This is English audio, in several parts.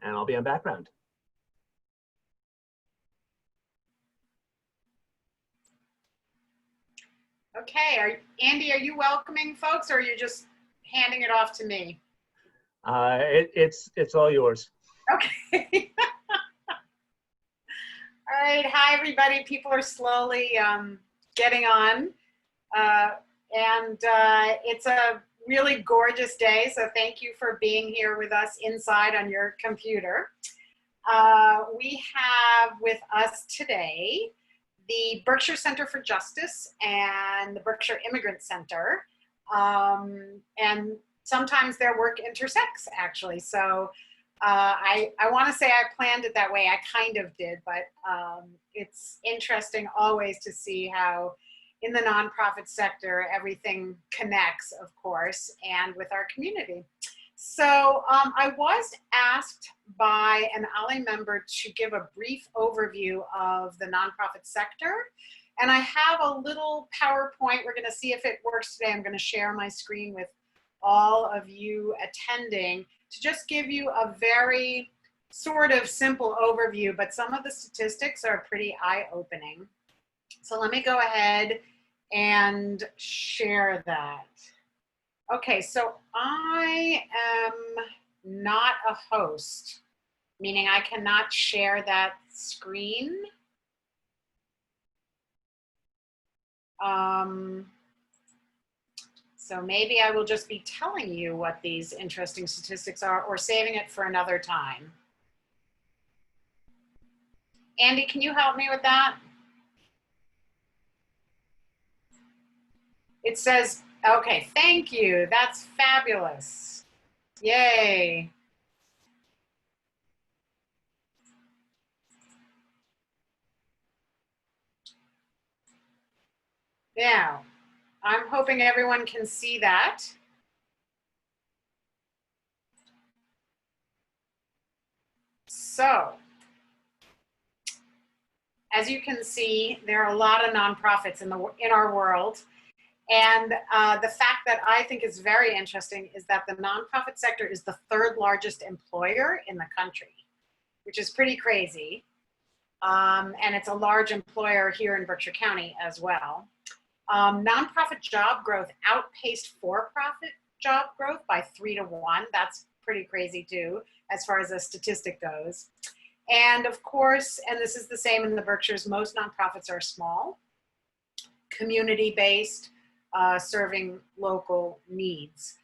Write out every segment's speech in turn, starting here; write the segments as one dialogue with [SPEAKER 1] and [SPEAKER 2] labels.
[SPEAKER 1] and I'll be on background.
[SPEAKER 2] Okay, Andy, are you welcoming folks, or are you just handing it off to me?
[SPEAKER 1] It's all yours.
[SPEAKER 2] Okay. All right, hi everybody. People are slowly getting on, it's a really gorgeous day, so thank you for being here with us inside on your computer. We have with us today the Berkshire Center for Justice and the Berkshire Immigrant Center, and sometimes their work intersects, actually. So I want to say I planned it that way. I kind of did, but it's interesting always to see how in the nonprofit sector, everything connects, of course, and with our community. So I was asked by an ALI member to give a brief overview of the nonprofit sector. And I have a little PowerPoint. We're going to see if it works today. I'm going to share my screen with all of you attending to just give you a very sort of simple overview, but some of the statistics are pretty eye-opening. So let me go ahead and share that. Okay, so I am not a host, meaning I cannot share that screen. So maybe I will just be telling you what these interesting statistics are, or saving it for another time. Andy, can you help me with that? It says, okay, thank you. That's fabulous. Yay. Now, I'm hoping everyone can see that. So, as you can see, there are a lot of nonprofits in our world. And the fact that I think is very interesting is that the nonprofit sector is the third largest employer in the country, which is pretty crazy. And it's a large employer here in Berkshire County as well. Nonprofit job growth outpaced for-profit job growth by 3 to 1. That's pretty crazy too, as far as a statistic goes. And of course, and this is the same in the Berkshires, most nonprofits are small, community-based, serving local needs.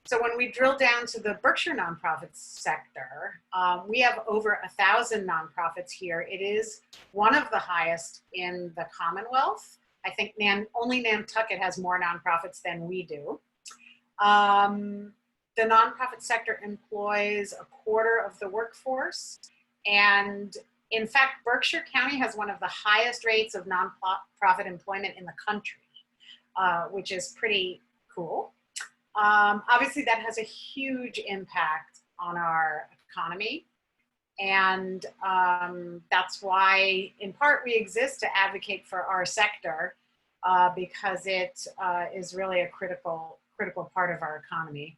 [SPEAKER 2] So when we drill down to the Berkshire nonprofit sector, we have over 1,000 nonprofits here. It is one of the highest in the Commonwealth. I think only Nantucket has more nonprofits than we do. The nonprofit sector employs 1/4 of the workforce. And in fact, Berkshire County has one of the highest rates of nonprofit employment in the country, which is pretty cool. Obviously, that has a huge impact on our economy. And that's why, in part, we exist to advocate for our sector because it is really a critical part of our economy.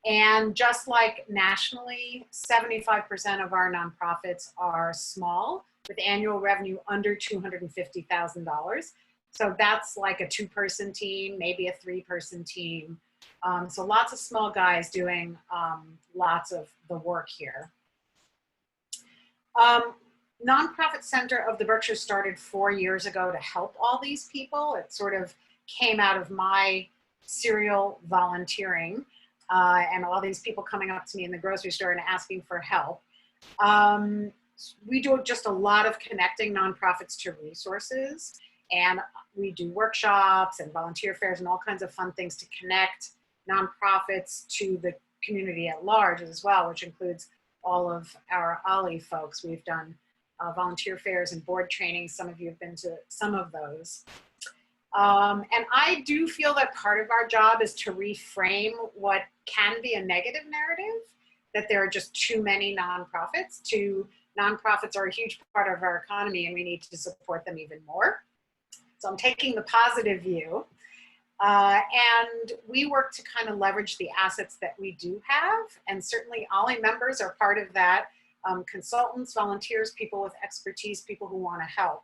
[SPEAKER 2] And just like nationally, 75% of our nonprofits are small with annual revenue under $250,000. So that's like a 2-person team, maybe a 3-person team. So lots of small guys doing lots of the work here. Nonprofit Center of the Berkshires started 4 years ago to help all these people. It sort of came out of my serial volunteering and all these people coming up to me in the grocery store and asking for help. We do just a lot of connecting nonprofits to resources, and we do workshops and volunteer fairs and all kinds of fun things to connect nonprofits to the community at large as well, which includes all of our ALI folks. We've done volunteer fairs and board trainings. Some of you have been to some of those. And I do feel that part of our job is to reframe what can be a negative narrative, that there are just too many nonprofits. Nonprofits are a huge part of our economy and we need to support them even more. So I'm taking the positive view. And we work to kind of leverage the assets that we do have. And certainly OLLI members are part of that. Consultants, volunteers, people with expertise, people who want to help.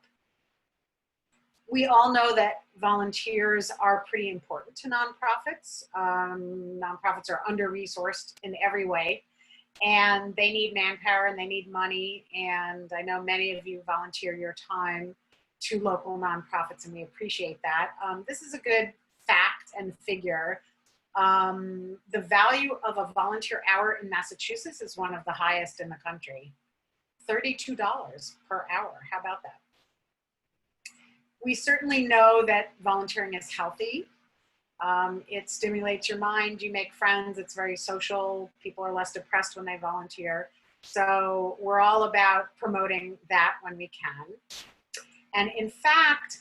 [SPEAKER 2] We all know that volunteers are pretty important to nonprofits. Nonprofits are under-resourced in every way, and they need manpower and they need money. And I know many of you volunteer your time to local nonprofits, and we appreciate that. This is a good fact and figure. The value of a volunteer hour in Massachusetts is one of the highest in the country. $32 per hour. How about that? We certainly know that volunteering is healthy. It stimulates your mind, you make friends, it's very social. People are less depressed when they volunteer. So we're all about promoting that when we can. And in fact,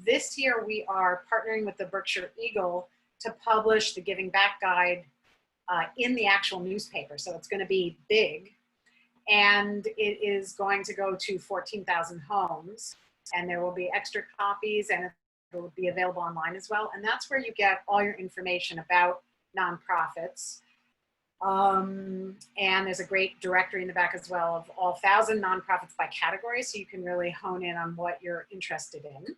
[SPEAKER 2] this year we are partnering with the Berkshire Eagle to publish the Giving Back Guide in the actual newspaper. So it's going to be big, and it is going to go to 14,000 homes. And there will be extra copies, and it will be available online as well. And that's where you get all your information about nonprofits. And there's a great directory in the back as well of all 1,000 nonprofits by category, so you can really hone in on what you're interested in.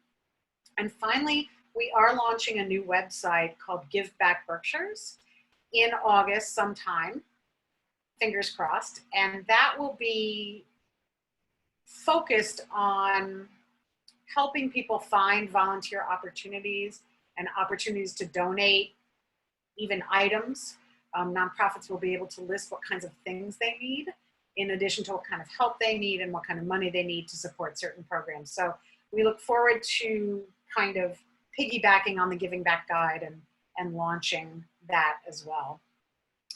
[SPEAKER 2] And finally, we are launching a new website called Give Back Berkshires in August sometime, fingers crossed. And that will be focused on helping people find volunteer opportunities and opportunities to donate, even items. Nonprofits will be able to list what kinds of things they need, in addition to what kind of help they need and what kind of money they need to support certain programs. So we look forward to kind of piggybacking on the Giving Back Guide and launching that as well.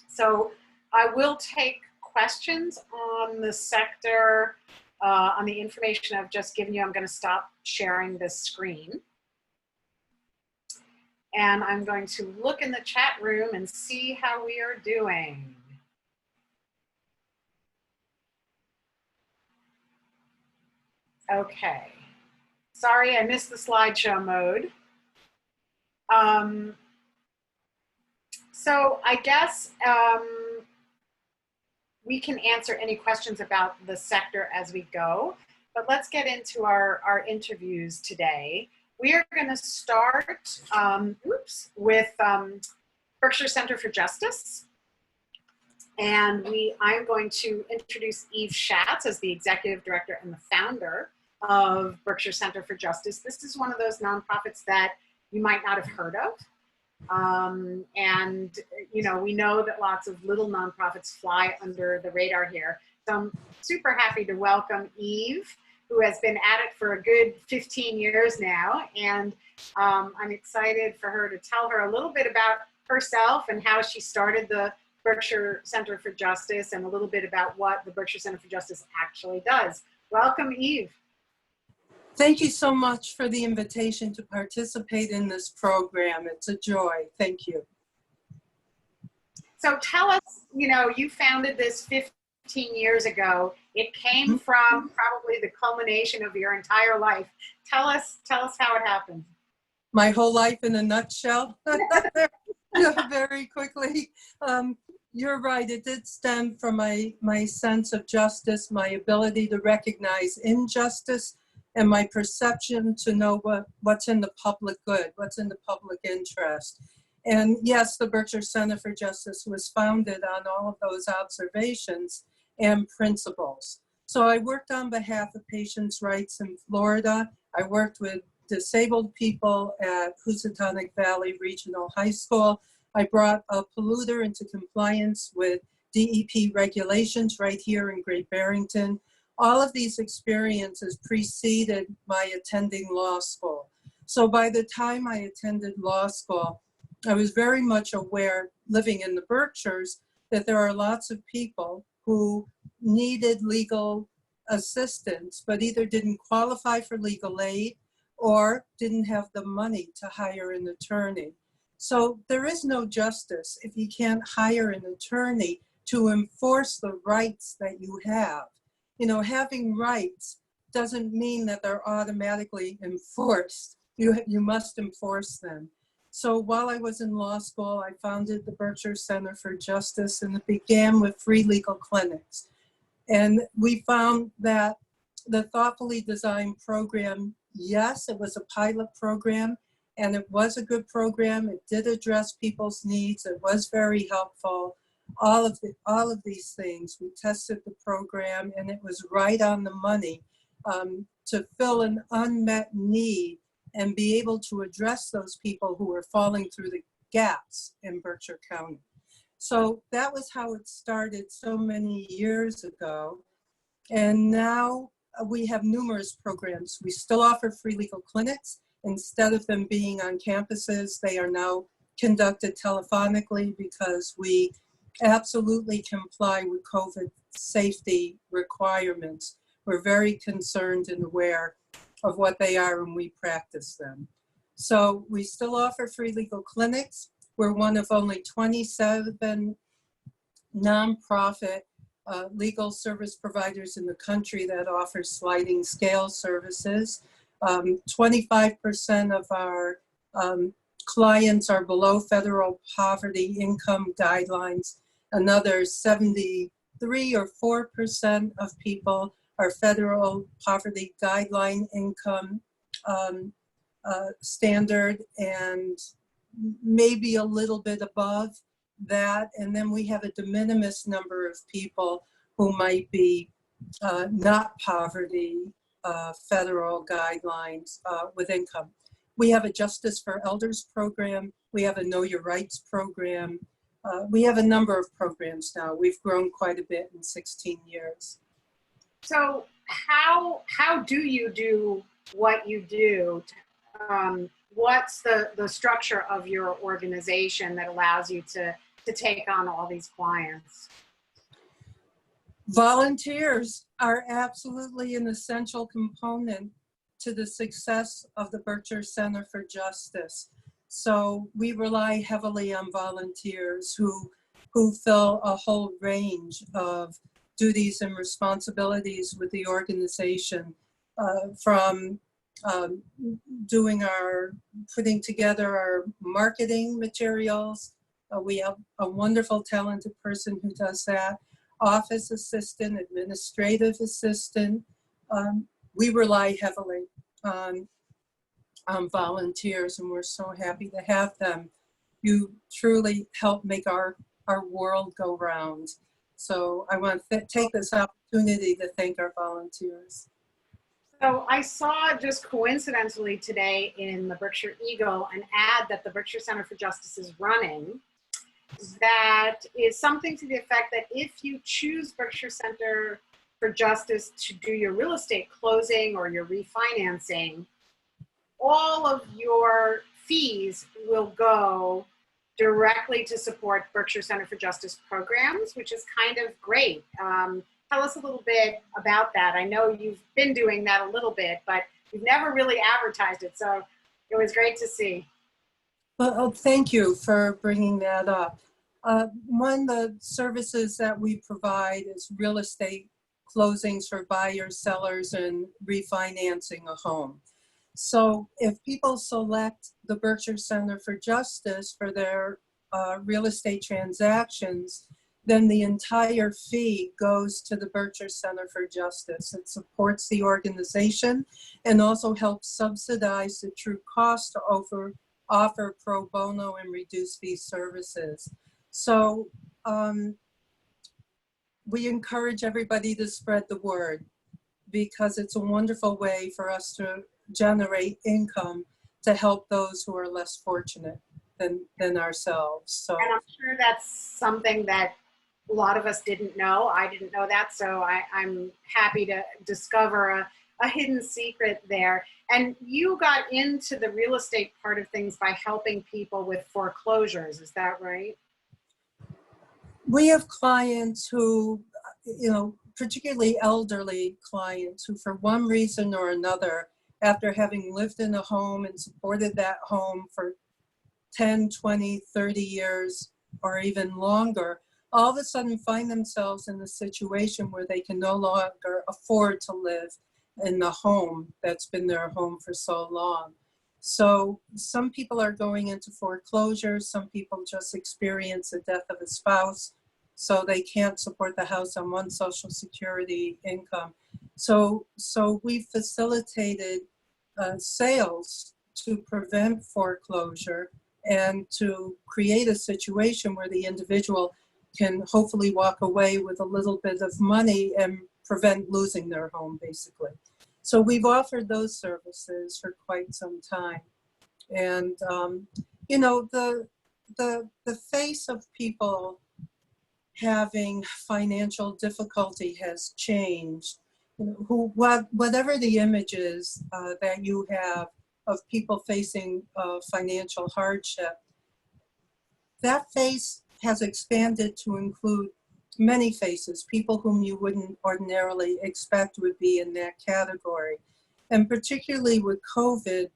[SPEAKER 2] So I will take questions on the sector. On the information I've just given you. I'm going to stop sharing this screen. And I'm going to look in the chat room and see how we are doing. Okay. Sorry, I missed the slideshow mode. So I guess we can answer any questions about the sector as we go, but let's get into our interviews today. We are going to start with Berkshire Center for Justice. And I'm going to introduce Eve Schatz as the executive director and the founder of Berkshire Center for Justice. This is one of those nonprofits that you might not have heard of. And, you know, we know that lots of little nonprofits fly under the radar here. So I'm super happy to welcome Eve, who has been at it for a good 15 years now. And I'm excited for her to tell her a little bit about herself and how she started the Berkshire Center for Justice and a little bit about what the Berkshire Center for Justice actually does. Welcome, Eve.
[SPEAKER 1] Thank you so much for the invitation to participate in this program. It's a joy. Thank you.
[SPEAKER 2] So tell us, you know, you founded this 15 years ago. It came from probably the culmination of your entire life. Tell us how it happened.
[SPEAKER 1] My whole life in a nutshell. Very quickly. You're right. It did stem from my sense of justice, my ability to recognize injustice, and my perception to know what's in the public good, what's in the public interest. And yes, the Berkshire Center for Justice was founded on all of those observations and principles. So I worked on behalf of patients' rights in Florida. I worked with disabled people at Housatonic Valley Regional High School. I brought a polluter into compliance with DEP regulations right here in Great Barrington. All of these experiences preceded my attending law school. So by the time I attended law school, I was very much aware, living in the Berkshires, that there are lots of people who needed legal assistance, but either didn't qualify for legal aid or didn't have the money to hire an attorney. So there is no justice if you can't hire an attorney to enforce the rights that you have. You know, having rights doesn't mean that they're automatically enforced. You must enforce them. So while I was in law school, I founded the Berkshire Center for Justice, and it began with free legal clinics. And we found that the thoughtfully designed program, yes, it was a pilot program, and it was a good program. It did address people's needs. It was very helpful. All of these things, we tested the program, and it was right on the money to fill an unmet need and be able to address those people who were falling through the gaps in Berkshire County. So that was how it started so many years ago. And now we have numerous programs. We still offer free legal clinics. Instead of them being on campuses, they are now conducted telephonically because we absolutely comply with COVID safety requirements. We're very concerned and aware of what they are, and we practice them. So we still offer free legal clinics. We're one of only 27 nonprofit legal service providers in the country that offers sliding scale services. 25% of our clients are below federal poverty income guidelines. Another 73 or 4% of people are federal poverty guideline income standard, and maybe a little bit above that. And then we have a de minimis number of people who might be not poverty federal guidelines with income. We have a Justice for Elders program. We have a Know Your Rights program. We have a number of programs now. We've grown quite a bit in 16 years.
[SPEAKER 2] So how do you do what you do? What's the structure of your organization that allows you to take on all these clients?
[SPEAKER 1] Volunteers are absolutely an essential component to the success of the Berkshire Center for Justice. So we rely heavily on volunteers who fill a whole range of duties and responsibilities with the organization, from putting together our marketing materials. We have a wonderful, talented person who does that. Office assistant, administrative assistant. We rely heavily on volunteers, and we're so happy to have them. You truly help make our world go round. So I want to take this opportunity to thank our volunteers.
[SPEAKER 2] So I saw just coincidentally today in the Berkshire Eagle an ad that the Berkshire Center for Justice is running that is something to the effect that if you choose Berkshire Center for Justice to do your real estate closing or your refinancing, all of your fees will go directly to support Berkshire Center for Justice programs, which is kind of great. Tell us a little bit about that. I know you've been doing that a little bit, but you've never really advertised it, so it was great to see.
[SPEAKER 1] Well, thank you for bringing that up. One of the services that we provide is real estate closings for buyers, sellers, and refinancing a home. So if people select the Berkshire Center for Justice for their real estate transactions, then the entire fee goes to the Berkshire Center for Justice. It supports the organization and also helps subsidize the true cost to offer pro bono and reduced fee services. So we encourage everybody to spread the word because it's a wonderful way for us to generate income to help those who are less fortunate than ourselves. So,
[SPEAKER 2] and I'm sure that's something that a lot of us didn't know. I didn't know that, so I'm happy to discover a hidden secret there. And you got into the real estate part of things by helping people with foreclosures, is that right?
[SPEAKER 1] We have clients who, particularly elderly clients who for one reason or another, after having lived in a home and supported that home for 10, 20, 30 years or even longer, all of a sudden find themselves in a situation where they can no longer afford to live in the home that's been their home for so long. So some people are going into foreclosure. Some people just experience the death of a spouse, so they can't support the house on one Social Security income. So we facilitated sales to prevent foreclosure and to create a situation where the individual can hopefully walk away with a little bit of money and prevent losing their home, basically. So we've offered those services for quite some time. And, you know, the face of people having financial difficulty has changed. You know, whatever the image is that you have of people facing financial hardship, that face has expanded to include many faces, people whom you wouldn't ordinarily expect would be in that category. And particularly with COVID,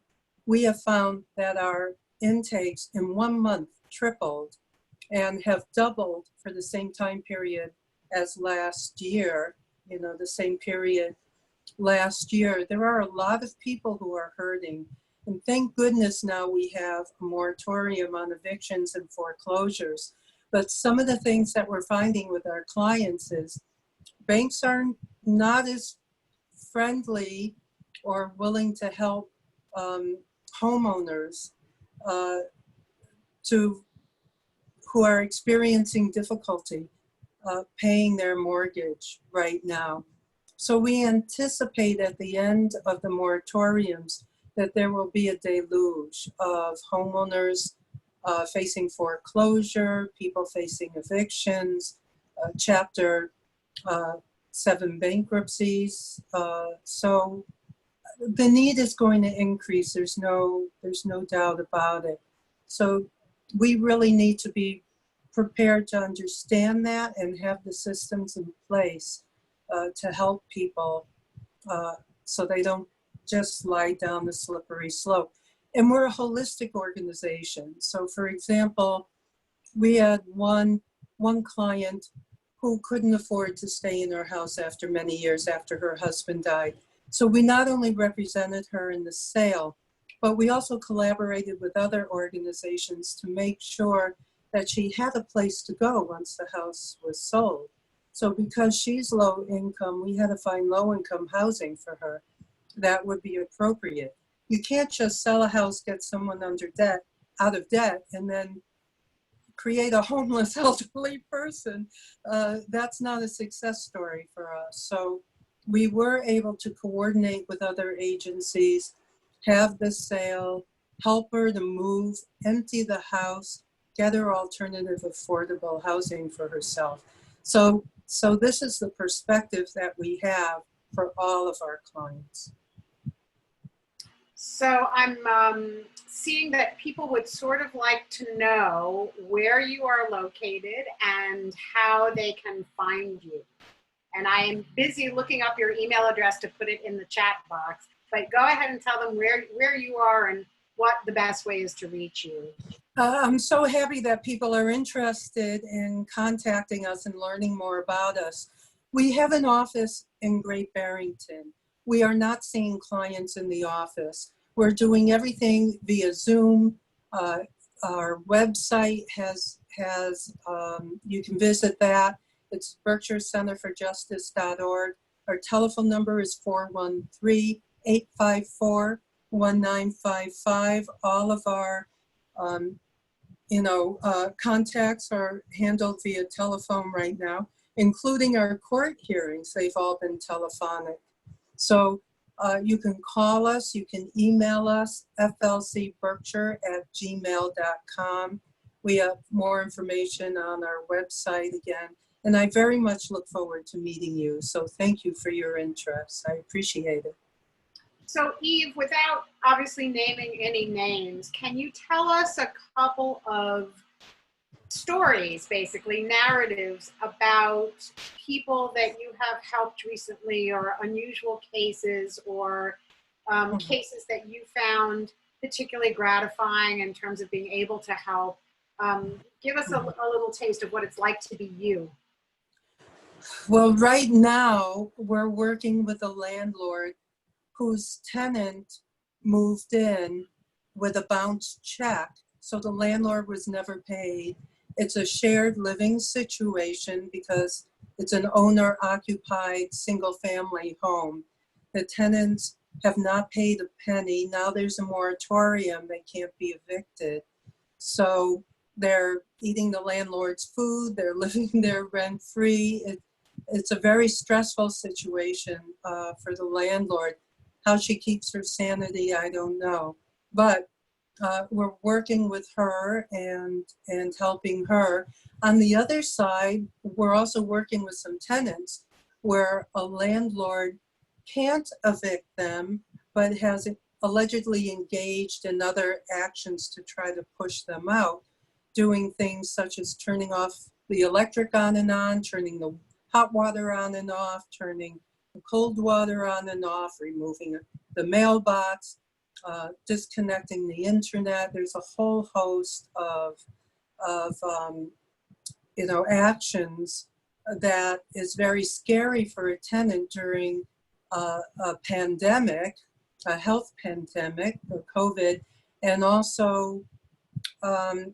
[SPEAKER 1] we have found that our intakes in 1 month tripled and have doubled for the same time period as last year, you know, the same period last year. There are a lot of people who are hurting. And thank goodness now we have a moratorium on evictions and foreclosures. But some of the things that we're finding with our clients is banks are not as friendly or willing to help homeowners who are experiencing difficulty paying their mortgage right now. So we anticipate at the end of the moratoriums that there will be a deluge of homeowners facing foreclosure, people facing evictions, Chapter 7 bankruptcies. So the need is going to increase. There's no doubt about it. So we really need to be prepared to understand that and have the systems in place to help people so they don't just slide down the slippery slope. And we're a holistic organization. So for example, we had one client who couldn't afford to stay in her house after many years after her husband died. So we not only represented her in the sale, but we also collaborated with other organizations to make sure that she had a place to go once the house was sold. So because she's low income, we had to find low income housing for her that would be appropriate. You can't just sell a house, get someone out of debt, and then create a homeless elderly person. That's not a success story for us. So we were able to coordinate with other agencies, have the sale, help her to move, empty the house, get her alternative affordable housing for herself. So this is the perspective that we have for all of our clients.
[SPEAKER 2] So I'm seeing that people would sort of like to know where you are located and how they can find you. And I am busy looking up your email address to put it in the chat box, but go ahead and tell them where you are and what the best way is to reach you.
[SPEAKER 1] I'm so happy that people are interested in contacting us and learning more about us. We have an office in Great Barrington. We are not seeing clients in the office. We're doing everything via Zoom. Our website has you can visit that. It's berkshirecenterforjustice.org. Our telephone number is 413-854-1955. All of our contacts are handled via telephone right now, including our court hearings. They've all been telephonic. So you can call us, you can email us, flcberkshire@gmail.com. We have more information on our website again. And I very much look forward to meeting you. So thank you for your interest. I appreciate it.
[SPEAKER 2] So Eve, without obviously naming any names, can you tell us a couple of stories, basically narratives about people that you have helped recently, or unusual cases, or cases that you found particularly gratifying in terms of being able to help? Give us a little taste of what it's like to be you.
[SPEAKER 1] Well, right now we're working with a landlord whose tenant moved in with a bounced check. So the landlord was never paid. It's a shared living situation because it's an owner-occupied single-family home. The tenants have not paid a penny. Now there's a moratorium. They can't be evicted. So they're eating the landlord's food. They're living there rent-free. It's a very stressful situation for the landlord. How she keeps her sanity, I don't know. But we're working with her and helping her. On the other side, we're also working with some tenants where a landlord can't evict them, but has allegedly engaged in other actions to try to push them out, doing things such as turning off the electric on and on, turning the hot water on and off, turning the cold water on and off, removing the mailbox, disconnecting the internet. There's a whole host of actions that is very scary for a tenant during a pandemic, a health pandemic, or COVID, and also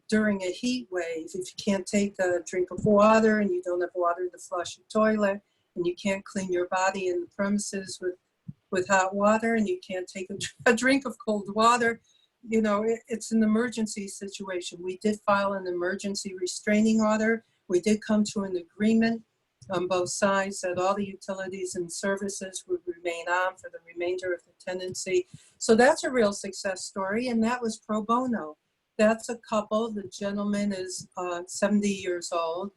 [SPEAKER 1] during a heat wave. If you can't take a drink of water and you don't have water to flush your toilet, and you can't clean your body in the premises with hot water, and you can't take a drink of cold water, it's an emergency situation. We did file an emergency restraining order. We did come to an agreement on both sides that all the utilities and services would remain on for the remainder of the tenancy. So that's a real success story, and that was pro bono. That's a couple. The gentleman is 70 years old.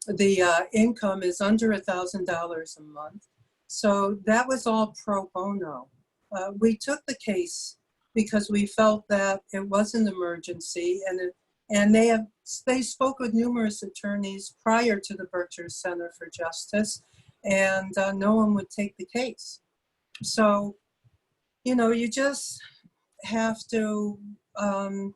[SPEAKER 1] The income is under $1,000 a month. So that was all pro bono. We took the case because we felt that it was an emergency, and they spoke with numerous attorneys prior to the Berkshire Center for Justice, and no one would take the case. So, you just have to, I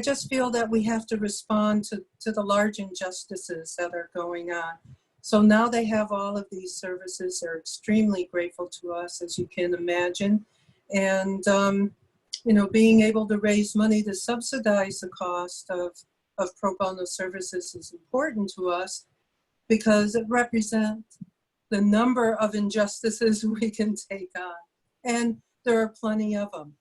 [SPEAKER 1] just feel that we have to respond to the large injustices that are going on. So now they have all of these services. They're extremely grateful to us, as you can imagine. And, being able to raise money to subsidize the cost of pro bono services is important to us because it represents the number of injustices we can take on. And there are plenty of them.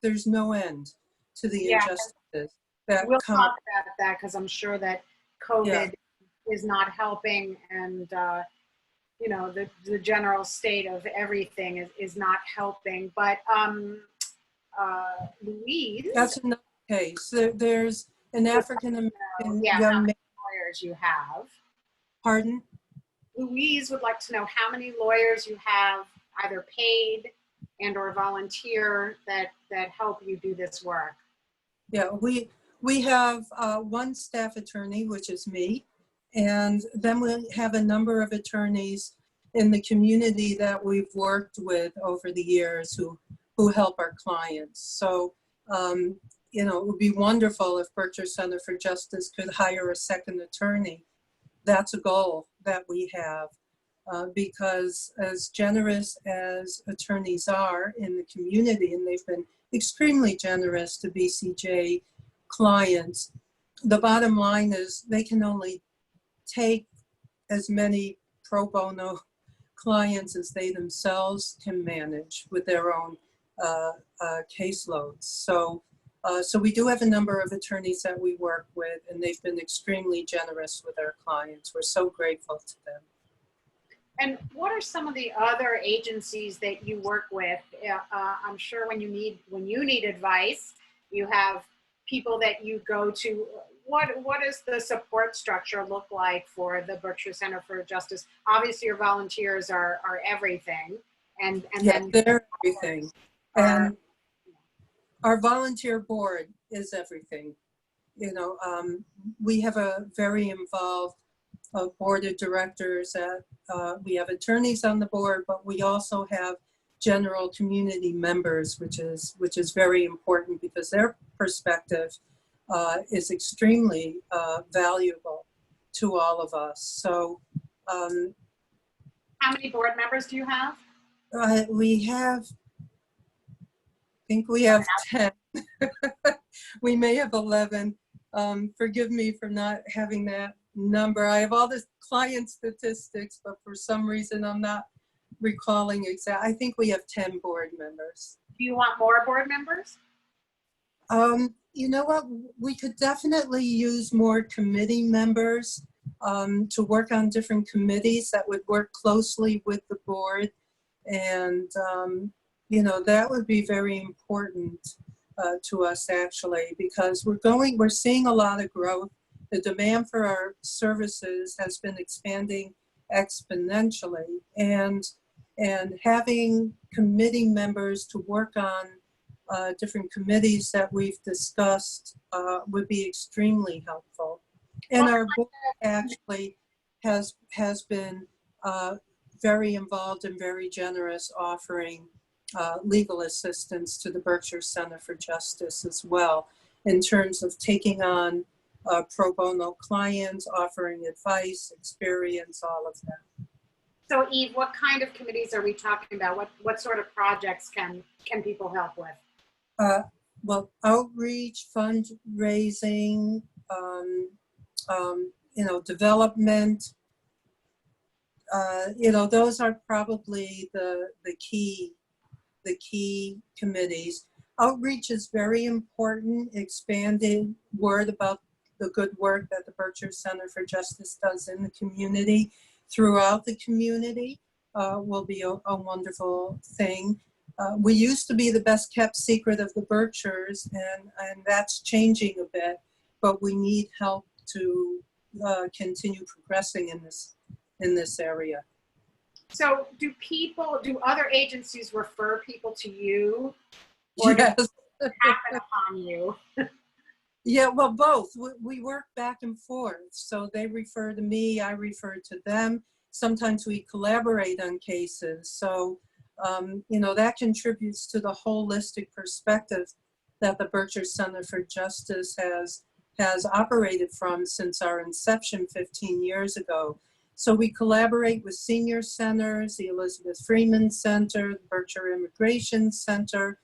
[SPEAKER 1] There's no end to the injustices that
[SPEAKER 2] we'll
[SPEAKER 1] come.
[SPEAKER 2] talk about that because I'm sure that COVID is not helping, and the general state of everything is not helping. But Louise,
[SPEAKER 1] that's another case. There's an African American
[SPEAKER 2] how
[SPEAKER 1] young
[SPEAKER 2] many
[SPEAKER 1] man.
[SPEAKER 2] lawyers you have.
[SPEAKER 1] Pardon?
[SPEAKER 2] Louise would like to know how many lawyers you have either paid and or volunteer that help you do this work.
[SPEAKER 1] Yeah, we have one staff attorney, which is me, and then we have a number of attorneys in the community that we've worked with over the years who help our clients. So, it would be wonderful if Berkshire Center for Justice could hire a second attorney. That's a goal that we have, because as generous as attorneys are in the community, and they've been extremely generous to BCJ clients, the bottom line is they can only take as many pro bono clients as they themselves can manage with their own caseloads. So we do have a number of attorneys that we work with, and they've been extremely generous with our clients. We're so grateful to them.
[SPEAKER 2] And what are some of the other agencies that you work with? I'm sure when you need advice, you have people that you go to. What does the support structure look like for the Berkshire Center for Justice? Obviously, your volunteers are everything, and then
[SPEAKER 1] they're everything. And our volunteer board is everything. We have a very involved board of directors. We have attorneys on the board, but we also have general community members, which is very important because their perspective is extremely valuable to all of us. So,
[SPEAKER 2] how many board members do you have?
[SPEAKER 1] We have think we have 10. We may have 11. Forgive me for not having that number. I have all the client statistics, but for some reason I'm not recalling exact. I think we have 10 board members.
[SPEAKER 2] Do you want more board members?
[SPEAKER 1] You know what? We could definitely use more committee members to work on different committees that would work closely with the board. And, you know, that would be very important to us actually, because we're seeing a lot of growth. The demand for our services has been expanding exponentially, and having committee members to work on different committees that we've discussed would be extremely helpful. And our board actually has been very involved and very generous, offering legal assistance to the Berkshire Center for Justice as well, in terms of taking on pro bono clients, offering advice, experience, all of that.
[SPEAKER 2] So Eve, what kind of committees are we talking about? What sort of projects can people help with?
[SPEAKER 1] Well, outreach, fundraising, you know, development, you know, those are probably the key committees. Outreach is very important, expanding word about the good work that the Berkshire Center for Justice does in the community, throughout the community, will be a wonderful thing. We used to be the best kept secret of the Berkshires, and that's changing a bit, but we need help to continue progressing in this area.
[SPEAKER 2] So do other agencies refer people to you? Or
[SPEAKER 1] yes.
[SPEAKER 2] does it happen upon you?
[SPEAKER 1] Yeah, well, both. We work back and forth. So they refer to me, I refer to them. Sometimes we collaborate on cases. So, you know, that contributes to the holistic perspective that the Berkshire Center for Justice has operated from since our inception 15 years ago. So we collaborate with senior centers, the Elizabeth Freeman Center, the Berkshire Immigration Center.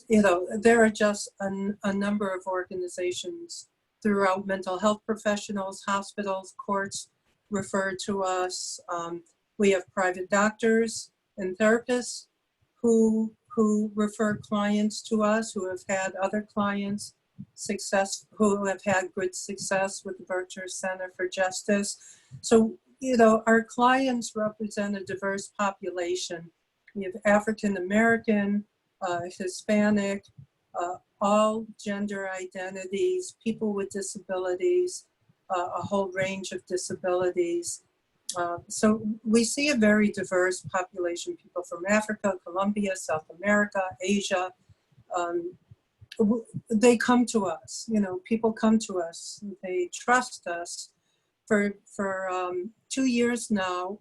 [SPEAKER 1] You know, there are just a number of organizations throughout. Mental health professionals, hospitals, courts refer to us. We have private doctors and therapists who refer clients to us, who have had other clients who have had good success with the Berkshire Center for Justice. So, you know, our clients represent a diverse population. We have African American, Hispanic, all gender identities, people with disabilities, a whole range of disabilities. So we see a very diverse population, people from Africa, Colombia, South America, Asia. They come to us, you know, people come to us, they trust us. For 2 years now,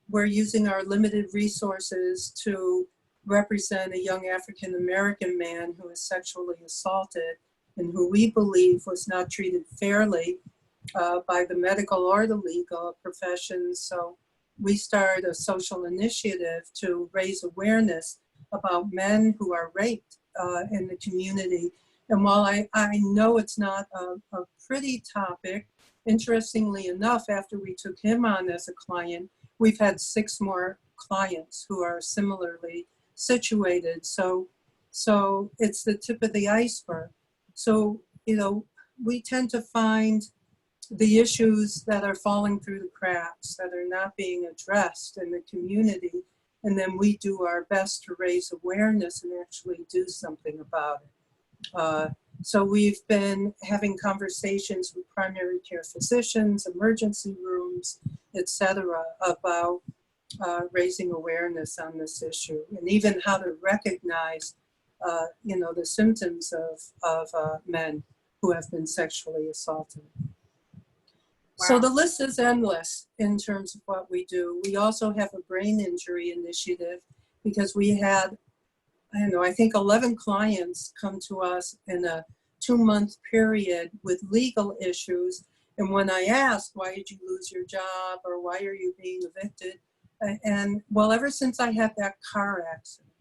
[SPEAKER 1] we're using our limited resources to represent a young African American man who was sexually assaulted and who we believe was not treated fairly by the medical or the legal professions. So we started a social initiative to raise awareness about men who are raped in the community. And while I know it's not a pretty topic, interestingly enough, after we took him on as a client, we've had 6 more clients who are similarly situated. So it's the tip of the iceberg. So, you know, we tend to find the issues that are falling through the cracks, that are not being addressed in the community, and then we do our best to raise awareness and actually do something about it. So we've been having conversations with primary care physicians, emergency rooms, etc., about raising awareness on this issue, and even how to recognize, you know, the symptoms of men who have been sexually assaulted. Wow. So the list is endless in terms of what we do. We also have a brain injury initiative because we had, I think 11 clients come to us in a 2-month period with legal issues. And when I asked, why did you lose your job, or why are you being evicted? And well, ever since I had that car accident,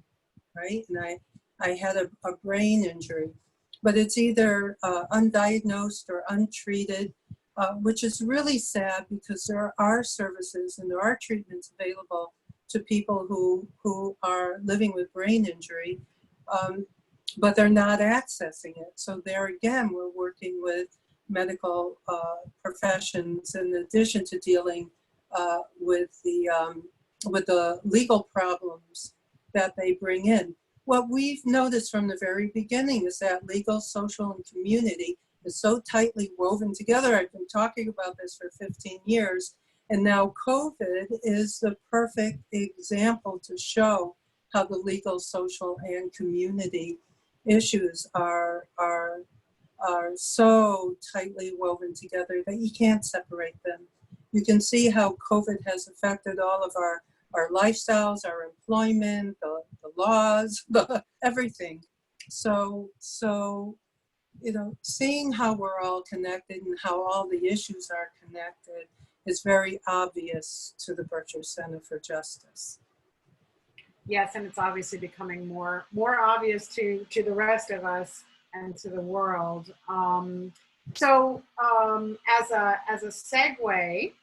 [SPEAKER 1] right? And I had a brain injury, but it's either undiagnosed or untreated, which is really sad because there are services and there are treatments available to people who are living with brain injury, but they're not accessing it. So there again, we're working with medical professions in addition to dealing with the legal problems that they bring in. What we've noticed from the very beginning is that legal, social, and community is so tightly woven together. I've been talking about this for 15 years, and now COVID is the perfect example to show how the legal, social, and community issues are so tightly woven together that you can't separate them. You can see how COVID has affected all of our lifestyles, our employment, the laws, everything. So, you know, seeing how we're all connected and how all the issues are connected is very obvious to the Berkshire Center for Justice.
[SPEAKER 2] Yes, and it's obviously becoming more obvious to the rest of us and to the world. As a segue,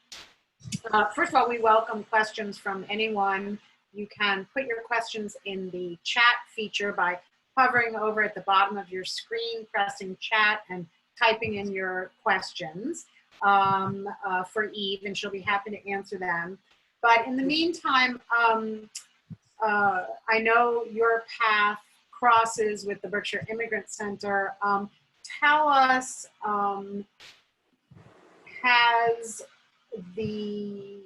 [SPEAKER 2] first of all, we welcome questions from anyone. You can put your questions in the chat feature by hovering over at the bottom of your screen, pressing chat, and typing in your questions for Eve, and she'll be happy to answer them. But in the meantime, I know your path crosses with the Berkshire Immigrant Center. Tell us, has the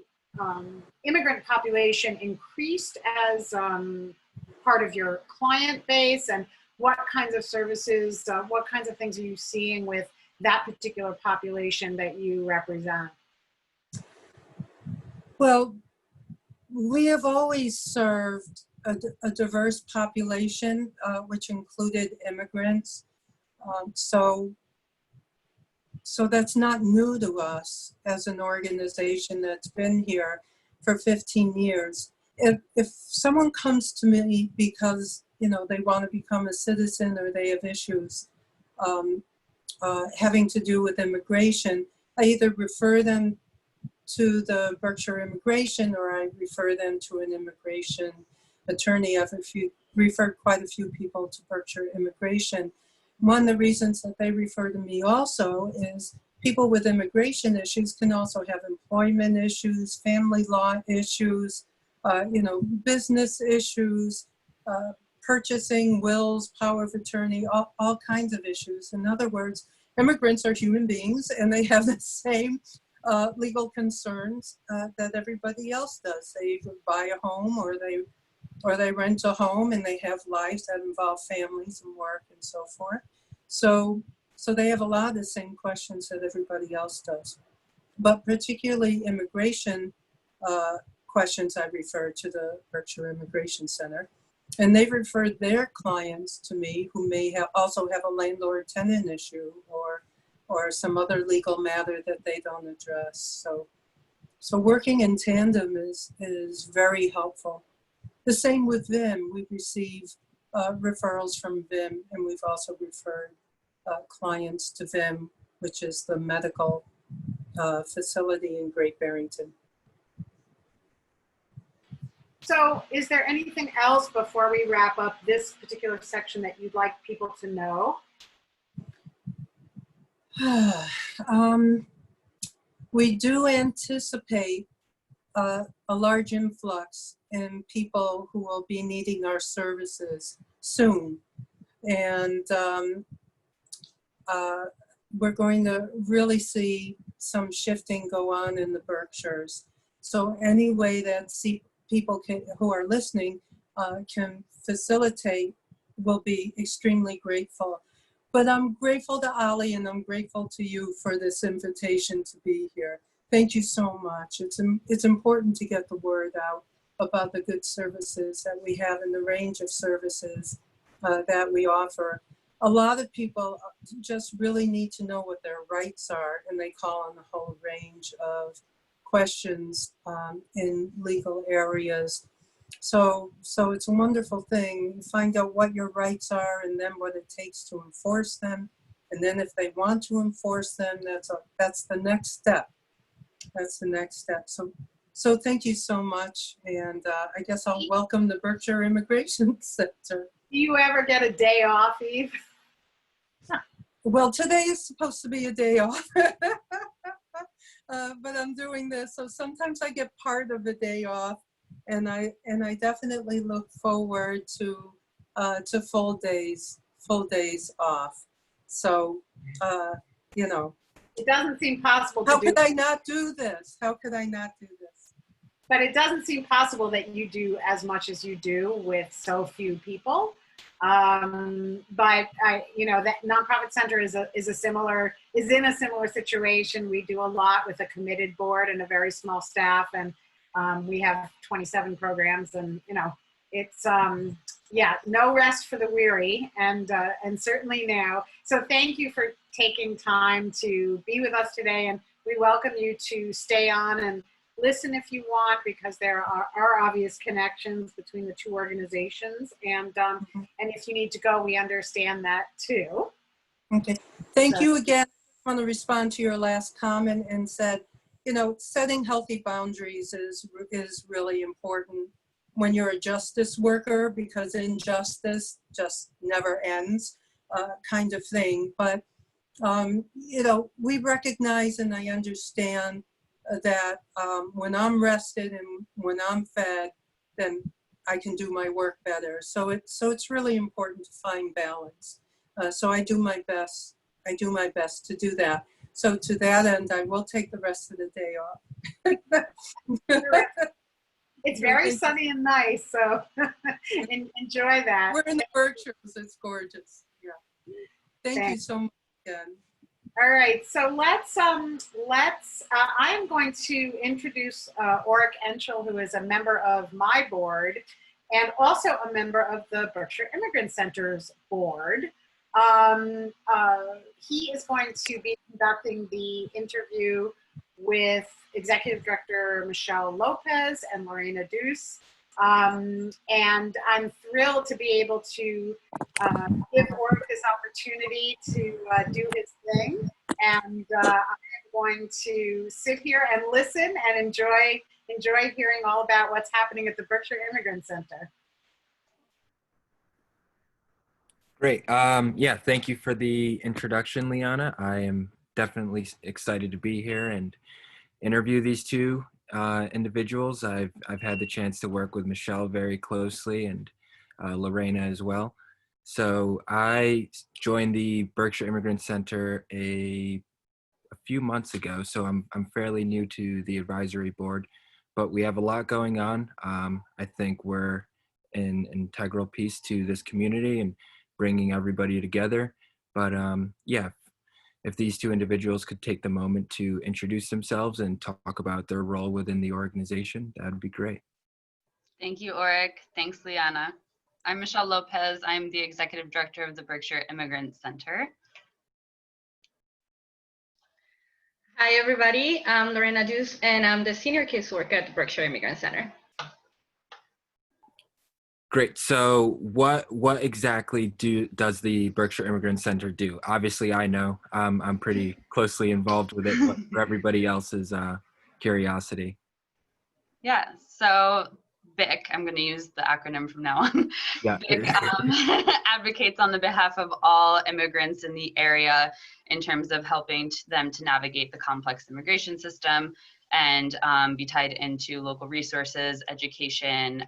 [SPEAKER 2] immigrant population increased as part of your client base, and what kinds of services, what kinds of things are you seeing with that particular population that you represent?
[SPEAKER 1] Well, we have always served a diverse population, which included immigrants. So that's not new to us as an organization that's been here for 15 years. If someone comes to me because, you know, they want to become a citizen or they have issues having to do with immigration, I either refer them to the Berkshire Immigration or I refer them to an immigration attorney. I've referred quite a few people to Berkshire Immigration. One of the reasons that they refer to me also is people with immigration issues can also have employment issues, family law issues, you know, business issues, purchasing, wills, power of attorney, all kinds of issues. In other words, immigrants are human beings and they have the same legal concerns that everybody else does. They either buy a home or they rent a home, and they have lives that involve families and work and so forth. So they have a lot of the same questions that everybody else does. But particularly immigration questions, I refer to the Berkshire Immigration Center. And they've referred their clients to me who may also have a landlord-tenant issue or some other legal matter that they don't address. So working in tandem is very helpful. The same with VIM. We receive referrals from VIM, and we've also referred clients to VIM, which is the medical facility in Great Barrington.
[SPEAKER 2] So is there anything else before we wrap up this particular section that you'd like people to know?
[SPEAKER 1] We do anticipate a large influx in people who will be needing our services soon. And we're going to really see some shifting go on in the Berkshires. So any way that people who are listening can facilitate will be extremely grateful. But I'm grateful to Ali and I'm grateful to you for this invitation to be here. Thank you so much. It's important to get the word out about the good services that we have and the range of services that we offer. A lot of people just really need to know what their rights are, and they call on a whole range of questions in legal areas. So it's a wonderful thing. You find out what your rights are and then what it takes to enforce them. And then if they want to enforce them, that's the next step. That's the next step. So thank you so much. And I guess I'll welcome the Berkshire Immigration Center.
[SPEAKER 2] Do you ever get a day off, Eve?
[SPEAKER 1] Well, today is supposed to be a day off, but I'm doing this. So sometimes I get part of the day off, and I definitely look forward to full days off. So, you know.
[SPEAKER 2] It doesn't seem possible to
[SPEAKER 1] How
[SPEAKER 2] do.
[SPEAKER 1] could I not do this? How could I not do this?
[SPEAKER 2] But it doesn't seem possible that you do as much as you do with so few people. But that nonprofit center is in a similar situation. We do a lot with a committed board and a very small staff, and we have 27 programs, and it's no rest for the weary, and certainly now. So thank you for taking time to be with us today, and we welcome you to stay on and listen if you want, because there are obvious connections between the two organizations, and if you need to go, we understand that too.
[SPEAKER 1] Okay, thank you again. I want to respond to your last comment and said, setting healthy boundaries is really important when you're a justice worker, because injustice just never ends, kind of thing. But we recognize, and I understand that when I'm rested and when I'm fed, then I can do my work better. So it's really important to find balance. So I do my best. I do my best to do that. So to that end, I will take the rest of the day off.
[SPEAKER 2] It's very sunny and nice, so enjoy that.
[SPEAKER 1] We're in the Berkshires. It's gorgeous. Yeah. Thank you so much again.
[SPEAKER 2] All right, so I am going to introduce Auric Enchill, who is a member of my board and also a member of the Berkshire Immigrant Center's board. He is going to be conducting the interview with Executive Director Michelle Lopez and Lorena. And I'm thrilled to be able to give Auric this opportunity to do his thing. And I'm going to sit here and listen and enjoy hearing all about what's happening at the Berkshire Immigrant Center.
[SPEAKER 3] Great. Yeah, thank you for the introduction, Liana. I am definitely excited to be here and interview these two individuals. I've had the chance to work with Michelle very closely, and Lorena as well. So I joined the Berkshire Immigrant Center a few months ago, so I'm fairly new to the advisory board, but we have a lot going on. I think we're an integral piece to this community and bringing everybody together. But yeah, if these two individuals could take the moment to introduce themselves and talk about their role within the organization, that would be great.
[SPEAKER 4] Thank you, Auric. Thanks, Liana. I'm Michelle Lopez. I'm the Executive Director of the Berkshire Immigrant Center.
[SPEAKER 5] Hi, everybody. I'm Lorena, and I'm the Senior Caseworker at the Berkshire Immigrant Center.
[SPEAKER 3] Great. So what exactly does the Berkshire Immigrant Center do? Obviously, I know. I'm pretty closely involved with it, but for everybody else's curiosity.
[SPEAKER 4] Yeah, so BIC, I'm going to use the acronym from now on.
[SPEAKER 3] Yeah.
[SPEAKER 4] BIC advocates on the behalf of all immigrants in the area in terms of helping them to navigate the complex immigration system and be tied into local resources, education.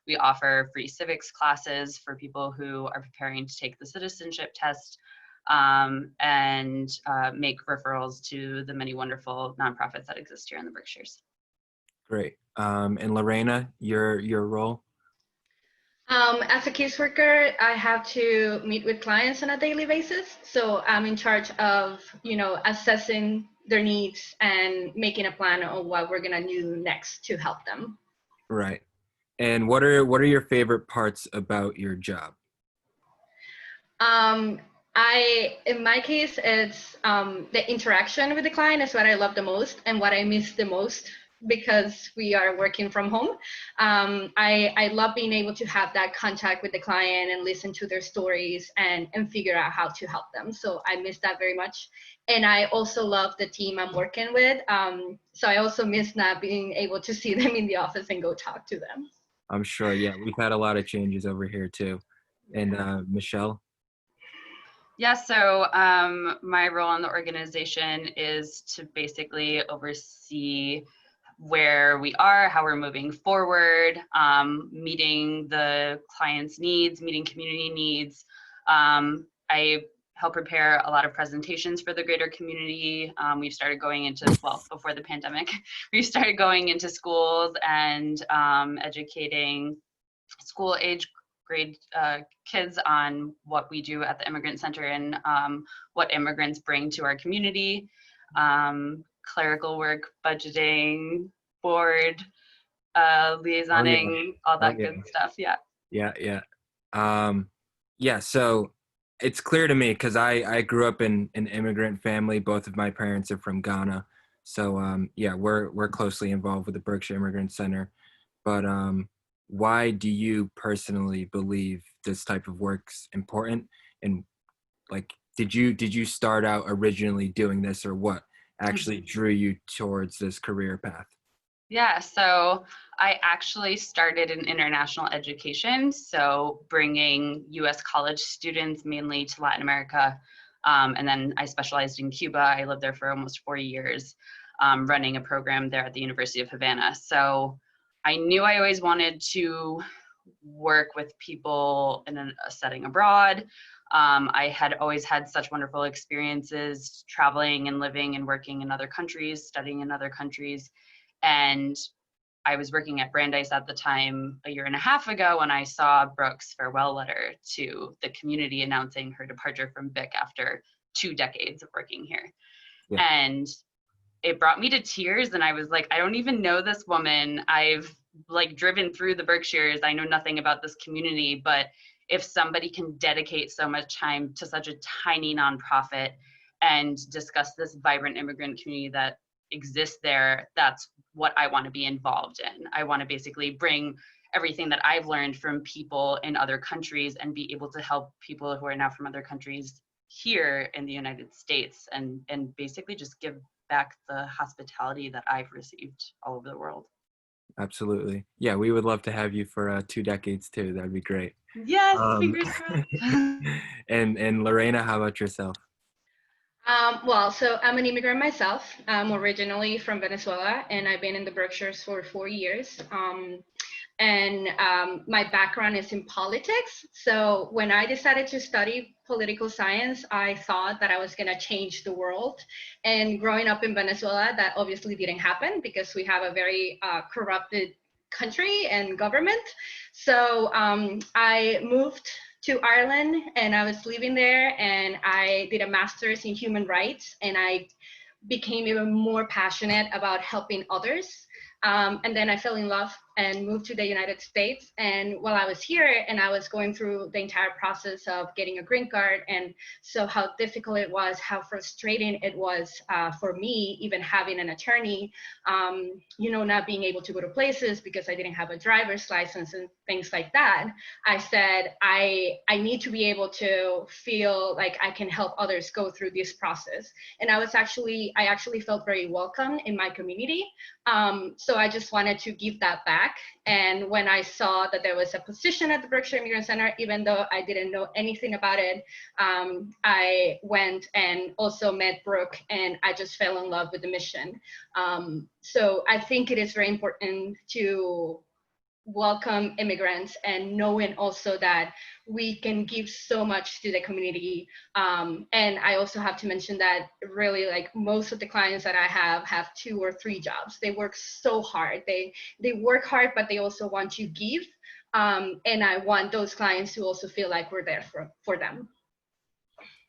[SPEAKER 4] We offer free civics classes for people who are preparing to take the citizenship test, and make referrals to the many wonderful nonprofits that exist here in the Berkshires.
[SPEAKER 3] Great. And Lorena, your role?
[SPEAKER 5] As a caseworker, I have to meet with clients on a daily basis. So I'm in charge of, assessing their needs and making a plan on what we're gonna do next to help them.
[SPEAKER 3] Right. And what are your favorite parts about your job?
[SPEAKER 5] In my case, it's the interaction with the client is what I love the most, and what I miss the most because we are working from home. I love being able to have that contact with the client and listen to their stories and figure out how to help them. So I miss that very much. And I also love the team I'm working with. So I also miss not being able to see them in the office and go talk to them.
[SPEAKER 3] I'm sure. Yeah, we've had a lot of changes over here too. And Michelle?
[SPEAKER 4] Yeah, so my role in the organization is to basically oversee where we are, how we're moving forward, meeting the client's needs, meeting community needs. I help prepare a lot of presentations for the greater community. We've started going into, well, before the pandemic, we started going into schools and educating school age grade kids on what we do at the Immigrant Center and what immigrants bring to our community. Clerical work, budgeting, board, liaisoning, all that good stuff. Yeah.
[SPEAKER 3] Yeah. So it's clear to me because I grew up in an immigrant family. Both of my parents are from Ghana. So yeah, we're closely involved with the Berkshire Immigrant Center. But why do you personally believe this type of work's important? And like, did you start out originally doing this, or what actually drew you towards this career path?
[SPEAKER 4] Yeah, so I actually started in international education, so bringing U.S. college students mainly to Latin America, and then I specialized in Cuba. I lived there for almost 4 years, running a program there at the University of Havana. So I knew I always wanted to work with people in a setting abroad. I had always had such wonderful experiences traveling and living and working in other countries, studying in other countries. And I was working at Brandeis at the time a year and a half ago when I saw Brooke's farewell letter to the community announcing her departure from BIC after 2 decades of working here. Yeah. And it brought me to tears, and I was like, I don't even know this woman. I've like driven through the Berkshires. I know nothing about this community, but if somebody can dedicate so much time to such a tiny nonprofit and discuss this vibrant immigrant community that exists there, that's what I want to be involved in. I want to basically bring everything that I've learned from people in other countries and be able to help people who are now from other countries here in the United States and basically just give back the hospitality that I've received all over the world.
[SPEAKER 3] Absolutely. Yeah, we would love to have you for 2 decades too. That'd be great.
[SPEAKER 4] Yes, fingers crossed.
[SPEAKER 3] And Lorena, how about yourself?
[SPEAKER 5] Well, so I'm an immigrant myself. I'm originally from Venezuela, and I've been in the Berkshires for 4 years. My background is in politics. So when I decided to study political science, I thought that I was going to change the world. And growing up in Venezuela, that obviously didn't happen because we have a very corrupted country and government. So I moved to Ireland, and I was living there, and I did a master's in human rights, and I became even more passionate about helping others. And then I fell in love and moved to the United States. And while I was here and I was going through the entire process of getting a green card, and so how difficult it was, how frustrating it was for me, even having an attorney, not being able to go to places because I didn't have a driver's license and things like that. I said, I need to be able to feel like I can help others go through this process. And I actually felt very welcome in my community. So I just wanted to give that back. And when I saw that there was a position at the Berkshire Immigrant Center, even though I didn't know anything about it, I went and also met Brooke, and I just fell in love with the mission. So I think it is very important to welcome immigrants and knowing also that we can give so much to the community. And I also have to mention that really, like, most of the clients that I have 2 or 3 jobs. They work so hard. They work hard, but they also want to give. And I want those clients to also feel like we're there for them.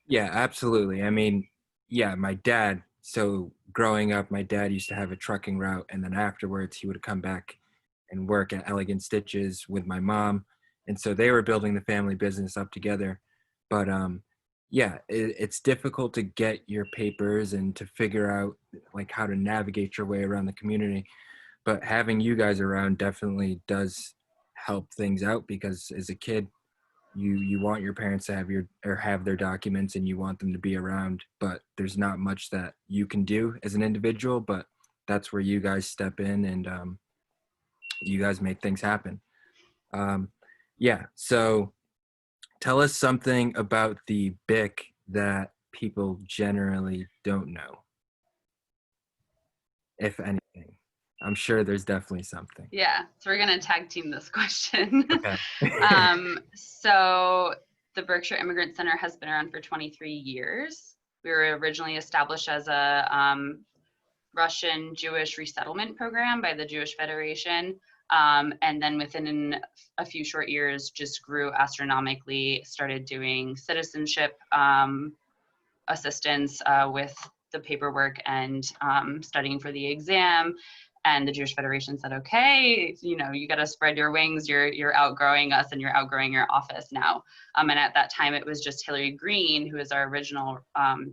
[SPEAKER 3] Yeah, absolutely. I mean, yeah, my dad, so growing up, my dad used to have a trucking route, and then afterwards he would come back and work at Elegant Stitches with my mom. And so they were building the family business up together. But yeah, it's difficult to get your papers and to figure out like how to navigate your way around the community. but having you guys around definitely does help things out, because as a kid, you want your parents to have their documents, and you want them to be around, but there's not much that you can do as an individual. But that's where you guys step in, and you guys make things happen. Yeah, so tell us something about the BIC that people generally don't know, if anything. I'm sure there's definitely something.
[SPEAKER 4] Yeah, so we're gonna tag team this question.
[SPEAKER 3] Okay.
[SPEAKER 4] So the Berkshire Immigrant Center has been around for 23 years. We were originally established as a Russian Jewish resettlement program by the Jewish Federation. And then within a few short years, just grew astronomically, started doing citizenship assistance with the paperwork and studying for the exam. And the Jewish Federation said, okay, you know, you got to spread your wings. You're outgrowing us, and you're outgrowing your office now. And at that time, it was just Hillary Green, who is our original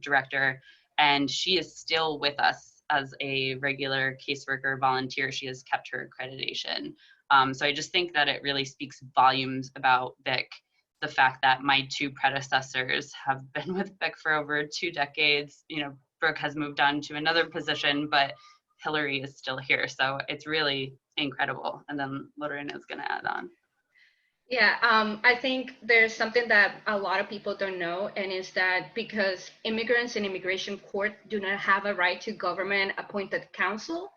[SPEAKER 4] director, and she is still with us as a regular caseworker volunteer. She has kept her accreditation. So I just think that it really speaks volumes about BIC, the fact that my two predecessors have been with BIC for over 2 decades. You know, Brooke has moved on to another position, but Hillary is still here. So it's really incredible. And then Lorena is going to add on.
[SPEAKER 5] Yeah, I think there's something that a lot of people don't know, and is that because immigrants in immigration court do not have a right to government-appointed counsel,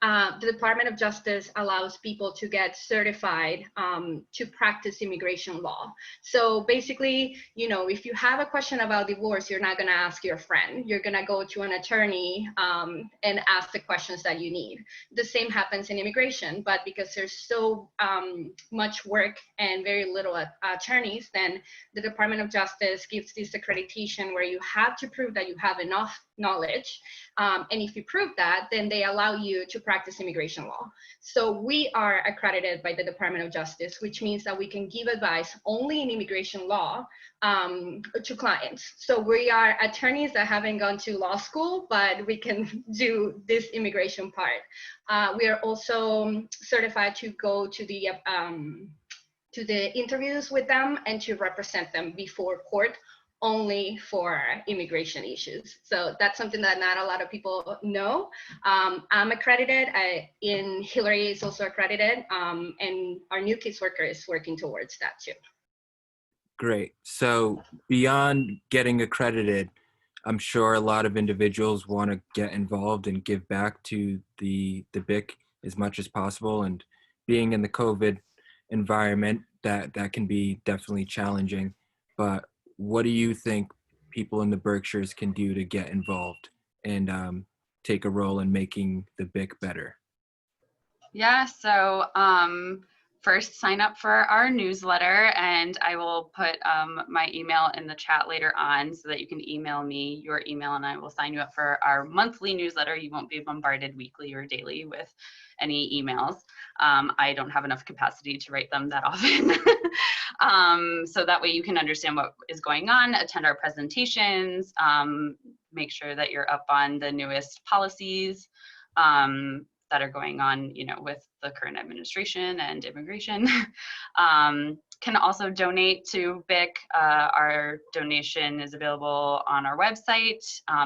[SPEAKER 5] the Department of Justice allows people to get certified to practice immigration law. So basically, you know, if you have a question about divorce, you're not going to ask your friend. You're going to go to an attorney and ask the questions that you need. The same happens in immigration, but because there's so much work and very little attorneys, then the Department of Justice gives this accreditation where you have to prove that you have enough knowledge. And if you prove that, then they allow you to practice immigration law. So we are accredited by the Department of Justice, which means that we can give advice only in immigration law to clients. So we are attorneys that haven't gone to law school, but we can do this immigration part. We are also certified to go to the interviews with them and to represent them before court, only for immigration issues. So that's something that not a lot of people know. I'm accredited, Hillary is also accredited, and our new caseworker is working towards that too.
[SPEAKER 3] Great. So beyond getting accredited, I'm sure a lot of individuals want to get involved and give back to the BIC as much as possible. And being in the COVID environment, that can be definitely challenging. But what do you think people in the Berkshires can do to get involved and take a role in making the BIC better?
[SPEAKER 4] Yeah, so first sign up for our newsletter, and I will put my email in the chat later on so that you can email me your email, and I will sign you up for our monthly newsletter. You won't be bombarded weekly or daily with any emails. I don't have enough capacity to write them that often. So that way you can understand what is going on, attend our presentations, make sure that you're up on the newest policies that are going on, you know, with the current administration and immigration. Can also donate to BIC. Our donation is available on our website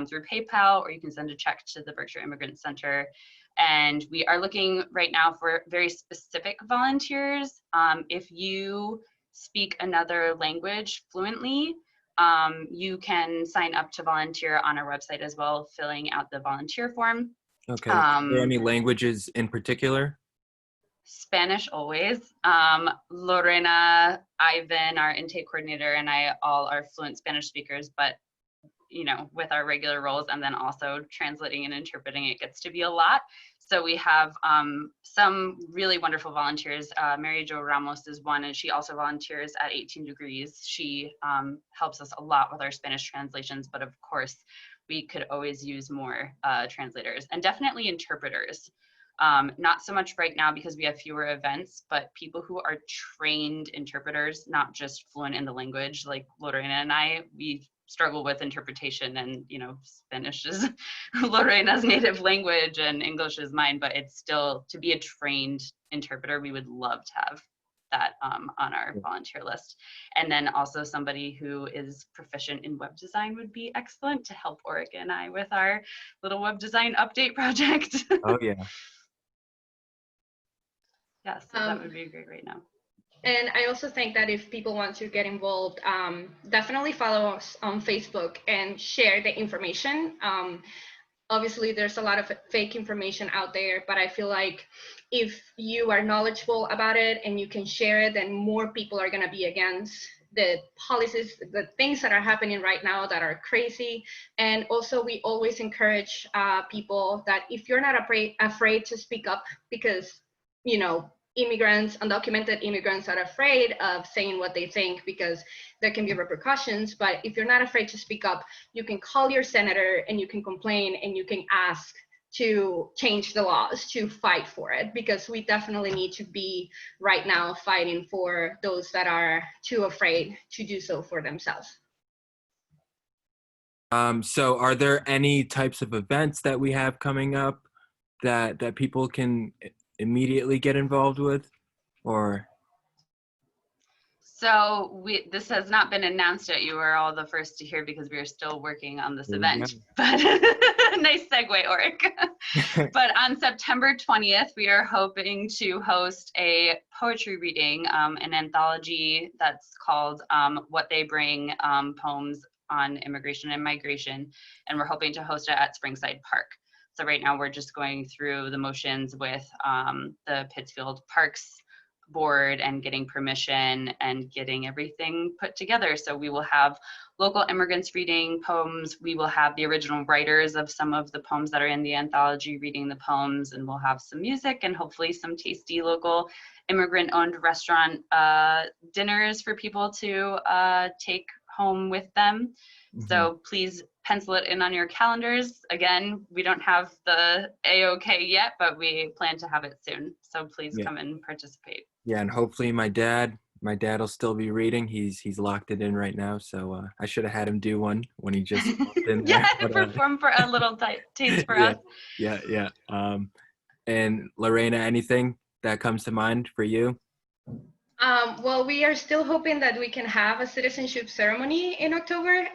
[SPEAKER 4] through PayPal, or you can send a check to the Berkshire Immigrant Center. And we are looking right now for very specific volunteers. If you speak another language fluently, you can sign up to volunteer on our website as well, filling out the volunteer form.
[SPEAKER 3] Okay. Are there any languages in particular?
[SPEAKER 4] Spanish always. Lorena, Ivan, our intake coordinator, and I all are fluent Spanish speakers, but you know, with our regular roles and then also translating and interpreting, it gets to be a lot. So we have some really wonderful volunteers. Mary Jo Ramos is one, and she also volunteers at 18 Degrees. She helps us a lot with our Spanish translations, but of course, we could always use more translators and definitely interpreters. Not so much right now because we have fewer events, but people who are trained interpreters, not just fluent in the language, like Lorena and I, we struggle with interpretation, and Spanish is Lorena's native language and English is mine, but it's still, to be a trained interpreter, we would love to have that on our volunteer list. And then also somebody who is proficient in web design would be excellent to help Auric and I with our little web design update project.
[SPEAKER 3] Oh yeah.
[SPEAKER 4] Yeah, so that would be great right now.
[SPEAKER 5] And I also think that if people want to get involved, definitely follow us on Facebook and share the information. Obviously, there's a lot of fake information out there, but I feel like if you are knowledgeable about it and you can share it, then more people are going to be against the policies, the things that are happening right now that are crazy. And also, we always encourage people that if you're not afraid to speak up, because, immigrants, undocumented immigrants are afraid of saying what they think because there can be repercussions. But if you're not afraid to speak up, you can call your senator and you can complain and you can ask to change the laws, to fight for it, because we definitely need to be right now fighting for those that are too afraid to do so for themselves.
[SPEAKER 3] So are there any types of events that we have coming up that people can immediately get involved with, or?
[SPEAKER 4] So this has not been announced yet. You are all the first to hear because we are still working on this event. But nice segue, Auric. But on September 20th, we are hoping to host a poetry reading, an anthology that's called What They Bring, Poems on Immigration and Migration. And we're hoping to host it at Springside Park. So right now we're just going through the motions with the Pittsfield Parks Board and getting permission and getting everything put together. So we will have local immigrants reading poems. We will have the original writers of some of the poems that are in the anthology reading the poems, and we'll have some music and hopefully some tasty local immigrant-owned restaurant dinners for people to take home with them. Mm-hmm. So please pencil it in on your calendars. Again, we don't have the A-OK yet, but we plan to have it soon. So please come and participate.
[SPEAKER 3] Yeah, and hopefully my dad will still be reading. He's locked it in right now, so I should have had him do one when he just walked in there.
[SPEAKER 4] Yeah, perform for a little taste for us.
[SPEAKER 3] Yeah. And Lorena, anything that comes to mind for you?
[SPEAKER 5] Well, we are still hoping that we can have a citizenship ceremony in October.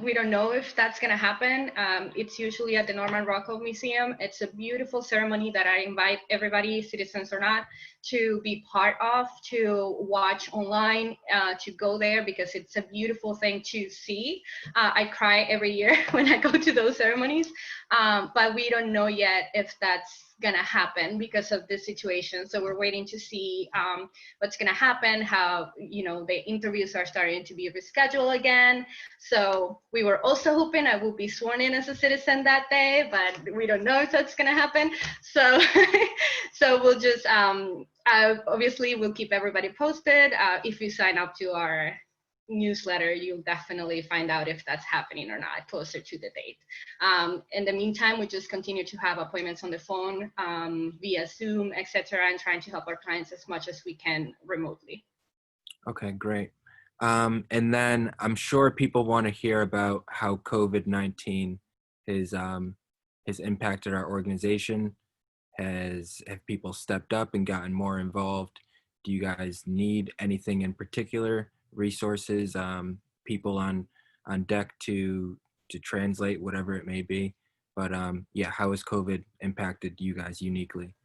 [SPEAKER 5] We don't know if that's going to happen. It's usually at the Norman Rockwell Museum. It's a beautiful ceremony that I invite everybody, citizens or not, to be part of, to watch online, to go there, because it's a beautiful thing to see. I cry every year when I go to those ceremonies, but we don't know yet if that's gonna happen because of this situation. So we're waiting to see what's gonna happen, how the interviews are starting to be rescheduled again. So we were also hoping I will be sworn in as a citizen that day, but we don't know if that's gonna happen. So so we'll just obviously we'll keep everybody posted. If you sign up to our newsletter, you'll definitely find out if that's happening or not closer to the date. In the meantime, we just continue to have appointments on the phone, via Zoom, etc., and trying to help our clients as much as we can remotely.
[SPEAKER 3] Okay, great. And then I'm sure people want to hear about how COVID-19 has impacted our organization. Have people stepped up and gotten more involved? Do you guys need anything in particular? Resources, people on deck to translate whatever it may be, but yeah, how has COVID impacted you guys uniquely?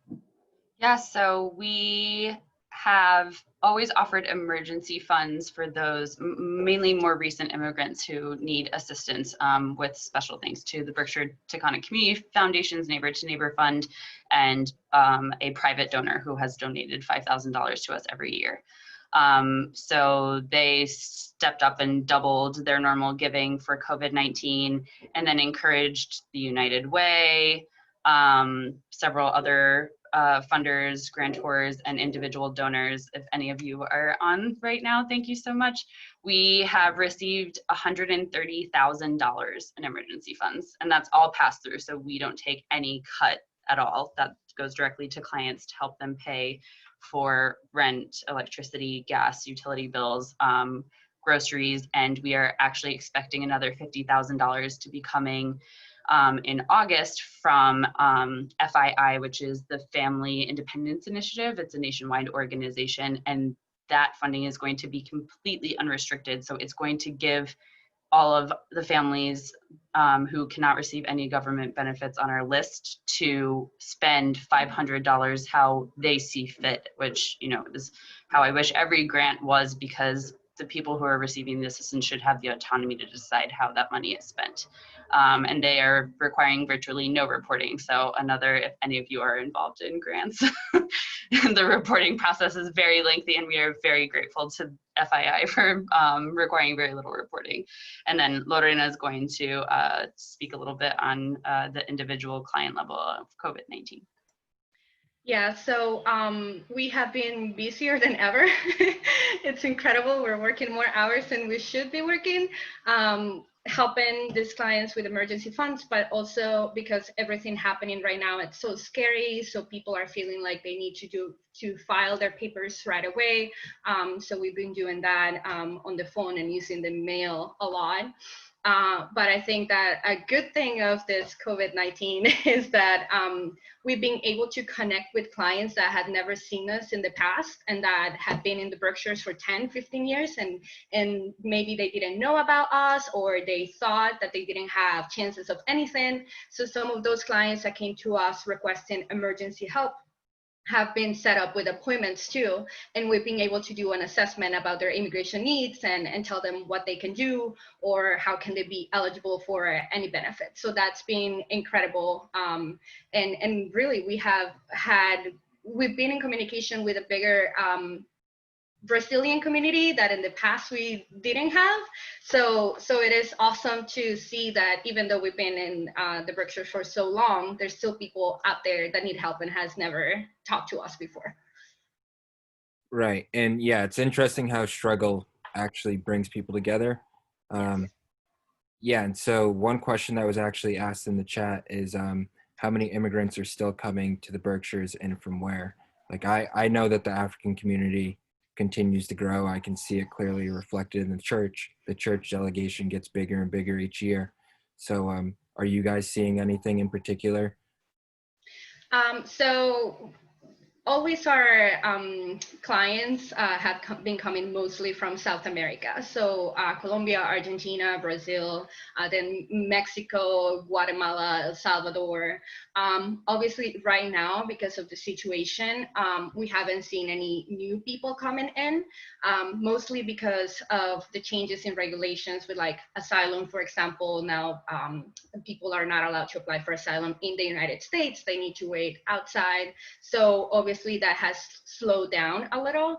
[SPEAKER 4] Yeah, so we have always offered emergency funds for those mainly more recent immigrants who need assistance, with special thanks to the Berkshire Taconic Community Foundation's Neighbor to Neighbor Fund and a private donor who has donated $5,000 to us every year. So they stepped up and doubled their normal giving for COVID-19, and then encouraged the United Way, several other funders, grantors, and individual donors. If any of you are on right now, thank you so much. We have received $130,000 in emergency funds, and that's all pass through, so we don't take any cut at all. That goes directly to clients to help them pay for rent, electricity, gas, utility bills. groceries, and we are actually expecting another $50,000 to be coming in August from FII, which is the Family Independence Initiative. It's a nationwide organization, and that funding is going to be completely unrestricted. So it's going to give all of the families who cannot receive any government benefits on our list to spend $500 how they see fit, which, you know, is how I wish every grant was, because the people who are receiving the assistance should have the autonomy to decide how that money is spent. And they are requiring virtually no reporting. So another, if any of you are involved in grants, the reporting process is very lengthy, and we are very grateful to FII for requiring very little reporting. And then Lorena is going to speak a little bit on the individual client level of COVID-19.
[SPEAKER 5] Yeah, so we have been busier than ever. It's incredible. We're working more hours than we should be working, helping these clients with emergency funds, but also because everything happening right now, it's so scary. So people are feeling like they need to file their papers right away. So we've been doing that on the phone and using the mail a lot. But I think that a good thing of this COVID-19 is that we've been able to connect with clients that had never seen us in the past and that had been in the Berkshires for 10, 15 years, and maybe they didn't know about us, or they thought that they didn't have chances of anything. So some of those clients that came to us requesting emergency help have been set up with appointments too, and we've been able to do an assessment about their immigration needs and tell them what they can do or how can they be eligible for any benefits. So that's been incredible, and really we've been in communication with a bigger Brazilian community that in the past we didn't have. So it is awesome to see that even though we've been in the Berkshires for so long, there's still people out there that need help and has never talked to us before.
[SPEAKER 3] Right. And yeah, it's interesting how struggle actually brings people together. Yeah. And so one question that was actually asked in the chat is how many immigrants are still coming to the Berkshires and from where? Like I know that the African community continues to grow. I can see it clearly reflected in the church. The church delegation gets bigger and bigger each year. So are you guys seeing anything in particular?
[SPEAKER 5] So always our clients have been coming mostly from South America. So Colombia, Argentina, Brazil, then Mexico, Guatemala, El Salvador. Obviously right now, because of the situation, we haven't seen any new people coming in, mostly because of the changes in regulations with like asylum, for example. Now people are not allowed to apply for asylum in the United States. They need to wait outside. So obviously that has slowed down a little,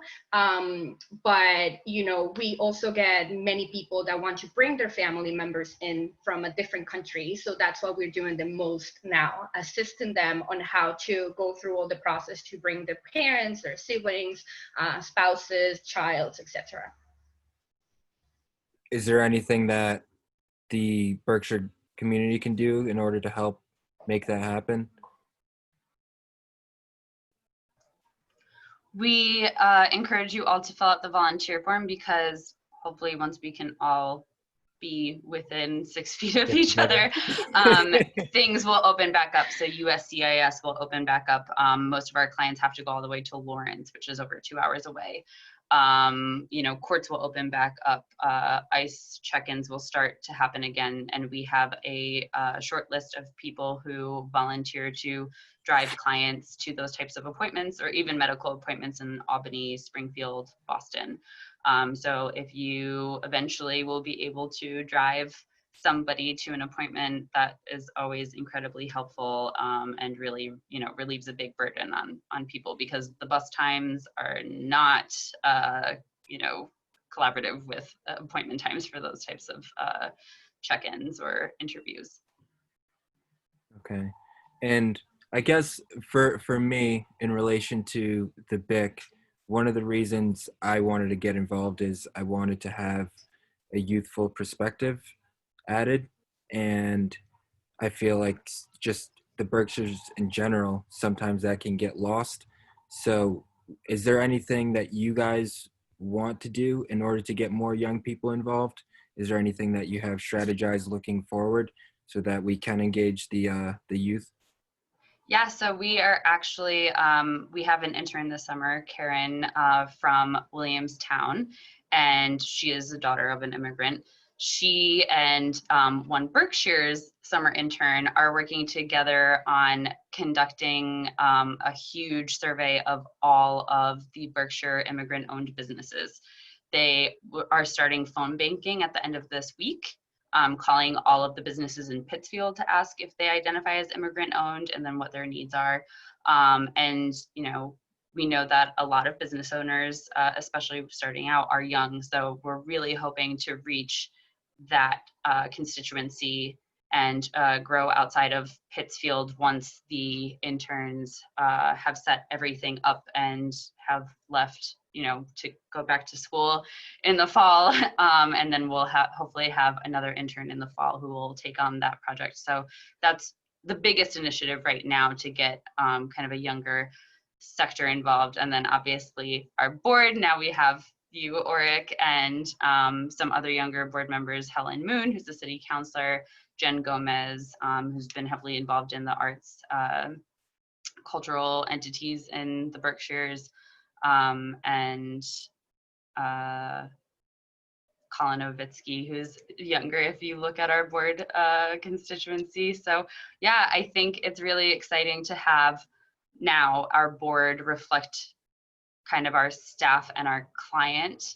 [SPEAKER 5] but you know, we also get many people that want to bring their family members in from a different country. So that's what we're doing the most now, assisting them on how to go through all the process to bring their parents, their siblings, spouses, childs, etc.
[SPEAKER 3] Is there anything that the Berkshire community can do in order to help make that happen?
[SPEAKER 4] We encourage you all to fill out the volunteer form, because hopefully once we can all be within 6 feet of each other, things will open back up. So USCIS will open back up. Most of our clients have to go all the way to Lawrence, which is over 2 hours away. You know, courts will open back up. ICE check-ins will start to happen again. And we have a short list of people who volunteer to drive clients to those types of appointments, or even medical appointments in Albany, Springfield, Boston. So if you eventually will be able to drive somebody to an appointment, that is always incredibly helpful, and really, you know, relieves a big burden on people, because the bus times are not, you know, collaborative with appointment times for those types of check-ins or interviews.
[SPEAKER 3] Okay. And I guess for me, in relation to the BIC, one of the reasons I wanted to get involved is I wanted to have a youthful perspective added. And I feel like just the Berkshires in general, sometimes that can get lost. So is there anything that you guys want to do in order to get more young people involved? Is there anything that you have strategized looking forward so that we can engage the youth?
[SPEAKER 4] Yeah, so we are actually, we have an intern this summer, Karen, from Williamstown, and she is the daughter of an immigrant. She and one Berkshire's summer intern are working together on conducting a huge survey of all of the Berkshire immigrant-owned businesses. They are starting phone banking at the end of this week, calling all of the businesses in Pittsfield to ask if they identify as immigrant owned and then what their needs are. And, you know, we know that a lot of business owners, especially starting out, are young. So we're really hoping to reach that constituency and grow outside of Pittsfield once the interns have set everything up and have left, you know, to go back to school in the fall. And then we'll hopefully have another intern in the fall who will take on that project. So that's the biggest initiative right now, to get kind of a younger sector involved. And then obviously our board, now we have you, Auric, and some other younger board members, Helen Moon, who's the city councilor, Jen Gomez, who's been heavily involved in the arts, cultural entities in the Berkshires, and Colin Ovitsky, who's younger if you look at our board constituency. So yeah, I think it's really exciting to have now our board reflect kind of our staff and our client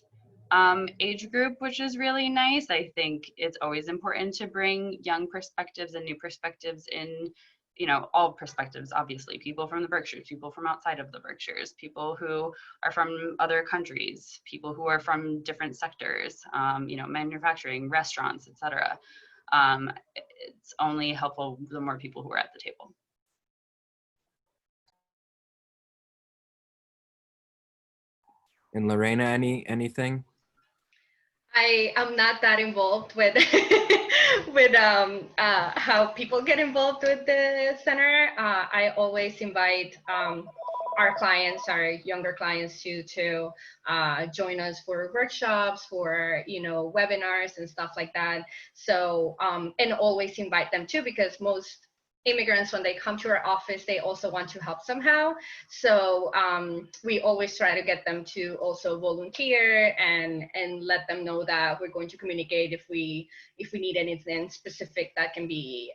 [SPEAKER 4] age group, which is really nice. I think it's always important to bring young perspectives and new perspectives in, you know, all perspectives, obviously, people from the Berkshires, people from outside of the Berkshires, people who are from other countries, people who are from different sectors, you know, manufacturing, restaurants, etc. It's only helpful the more people who are at the table.
[SPEAKER 3] And Lorena, anything?
[SPEAKER 5] I am not that involved with with how people get involved with the center. I always invite our clients, our younger clients, to join us for workshops, for, you know, webinars and stuff like that. So and always invite them too, because most immigrants, when they come to our office, they also want to help somehow. So we always try to get them to also volunteer and let them know that we're going to communicate if we need anything specific that can be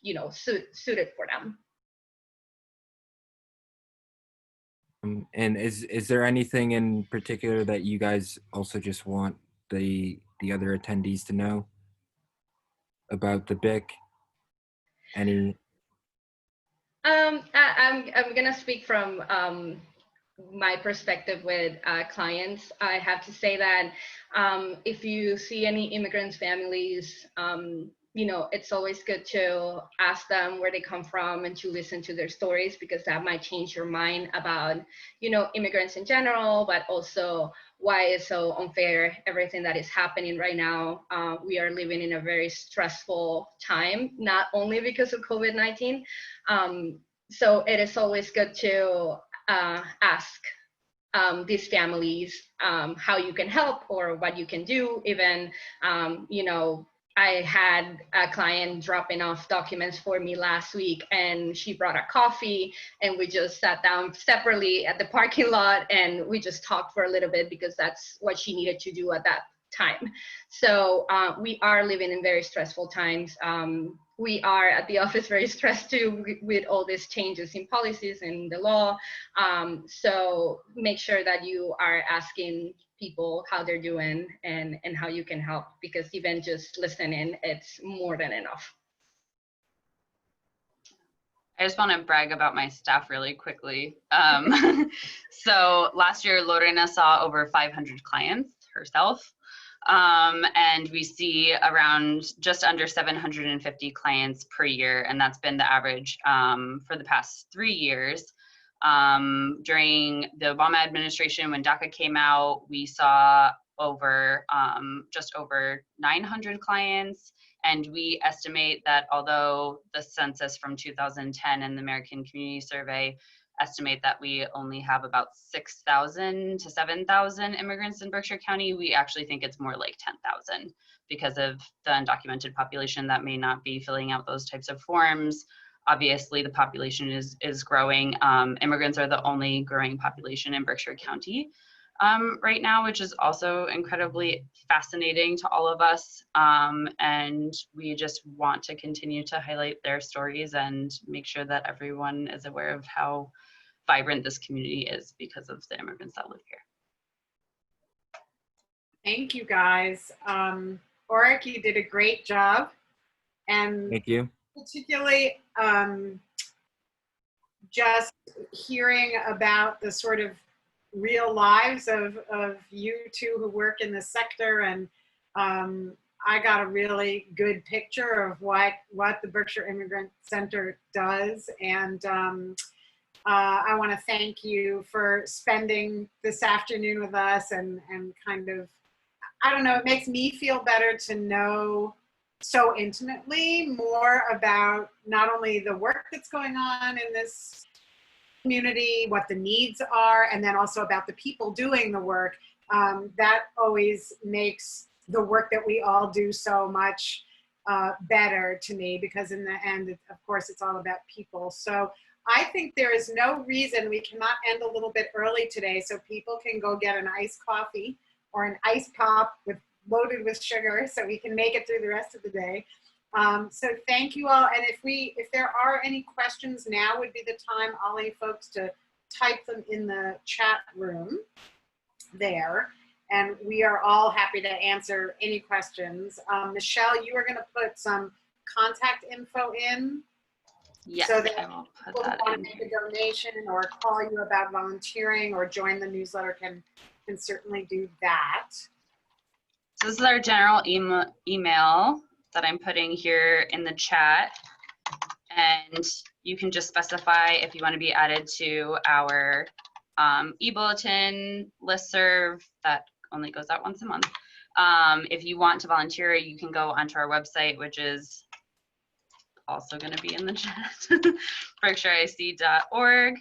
[SPEAKER 5] you know, suited for them.
[SPEAKER 3] And is there anything in particular that you guys also just want the other attendees to know about the BIC? Any?
[SPEAKER 5] I'm gonna speak from my perspective with clients. I have to say that if you see any immigrants families, you know, it's always good to ask them where they come from and to listen to their stories, because that might change your mind about, you know, immigrants in general, but also why it's so unfair, everything that is happening right now. We are living in a very stressful time, not only because of COVID-19. So it is always good to ask these families how you can help or what you can do. Even, you know, I had a client dropping off documents for me last week, and she brought a coffee, and we just sat down separately at the parking lot and we just talked for a little bit, because that's what she needed to do at that time. So we are living in very stressful times. We are at the office very stressed too with all these changes in policies and the law. So make sure that you are asking people how they're doing and how you can help, because even just listening, it's more than enough.
[SPEAKER 4] I just want to brag about my staff really quickly. So last year, Lorena saw over 500 clients herself. And we see around just under 750 clients per year, and that's been the average for the past 3 years. During the Obama administration, when DACA came out, we saw over just over 900 clients, and we estimate that although the census from 2010 and the American Community Survey estimate that we only have about 6,000 to 7,000 immigrants in Berkshire County. We actually think it's more like 10,000 because of the undocumented population that may not be filling out those types of forms. Obviously, the population is growing. Immigrants are the only growing population in Berkshire County right now, which is also incredibly fascinating to all of us. And we just want to continue to highlight their stories and make sure that everyone is aware of how vibrant this community is because of the immigrants that live here.
[SPEAKER 2] Thank you, guys. Auric, you did a great job. And
[SPEAKER 3] Thank you.
[SPEAKER 2] particularly just hearing about the sort of real lives of you two who work in the sector, and I got a really good picture of what the Berkshire Immigrant Center does, and I want to thank you for spending this afternoon with us, and kind of, I don't know, it makes me feel better to know so intimately more about not only the work that's going on in this community, what the needs are, and then also about the people doing the work. That always makes the work that we all do so much better to me, because in the end, of course, it's all about people. So I think there is no reason we cannot end a little bit early today so people can go get an iced coffee or an ice pop loaded with sugar so we can make it through the rest of the day. So thank you all. And if there are any questions, now would be the time, Ollie, folks, to type them in the chat room there. And we are all happy to answer any questions. Michelle, you are going to put some contact info in.
[SPEAKER 4] Yes,
[SPEAKER 2] so that
[SPEAKER 4] I will put
[SPEAKER 2] people who
[SPEAKER 4] that
[SPEAKER 2] want
[SPEAKER 4] in
[SPEAKER 2] to make
[SPEAKER 4] here.
[SPEAKER 2] a donation or call you about volunteering or join the newsletter can certainly do that.
[SPEAKER 4] So this is our general email that I'm putting here in the chat. And you can just specify if you want to be added to our e-bulletin listserv that only goes out once a month. If you want to volunteer, you can go onto our website, which is also going to be in the chat, berkshiric.org,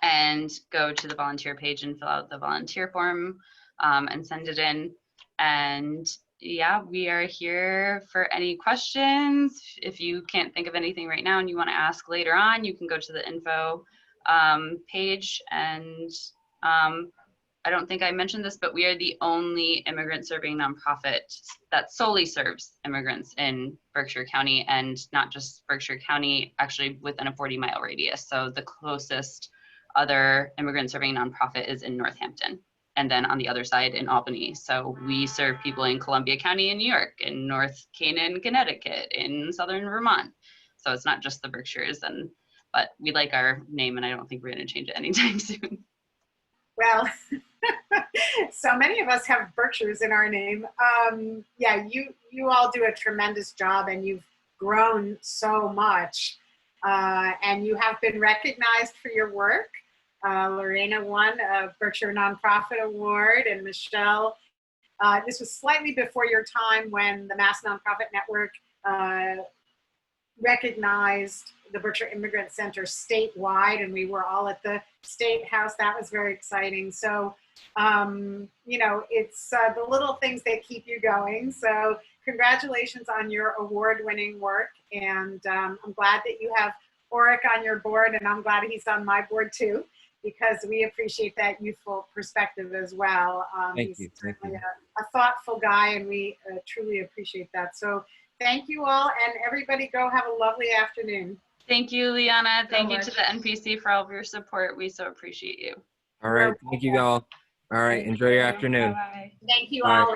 [SPEAKER 4] and go to the volunteer page and fill out the volunteer form and send it in. And yeah, we are here for any questions. If you can't think of anything right now and you want to ask later on, you can go to the info page. And I don't think I mentioned this, but we are the only immigrant serving nonprofit that solely serves immigrants in Berkshire County, and not just Berkshire County, actually within a 40-mile radius. So the closest other immigrant serving nonprofit is in Northampton, and then on the other side in Albany. So we serve people in Columbia County in New York, in North Canaan, Connecticut, in Southern Vermont. So it's not just the Berkshires, but we like our name, and I don't think we're going to change it anytime soon.
[SPEAKER 2] Well, so many of us have Berkshires in our name. Yeah, you all do a tremendous job, and you've grown so much, and you have been recognized for your work. Lorena won a Berkshire Nonprofit Award, and Michelle, this was slightly before your time when the Mass Nonprofit Network recognized the Berkshire Immigrant Center statewide, and we were all at the State House. That was very exciting. So, you know, it's the little things that keep you going. So congratulations on your award-winning work. And I'm glad that you have Auric on your board, and I'm glad he's on my board too, because we appreciate that youthful perspective as well.
[SPEAKER 3] Thank you.
[SPEAKER 2] He's certainly a thoughtful guy, and we truly appreciate that. So thank you all, and everybody go have a lovely afternoon.
[SPEAKER 4] Thank you, Liana. Thank you
[SPEAKER 5] much.
[SPEAKER 4] to the NPC for all of your support. We so appreciate you.
[SPEAKER 3] All right. Thank you all. All right. Enjoy your afternoon.
[SPEAKER 4] Bye-bye.
[SPEAKER 2] Thank you
[SPEAKER 3] Bye.
[SPEAKER 2] all.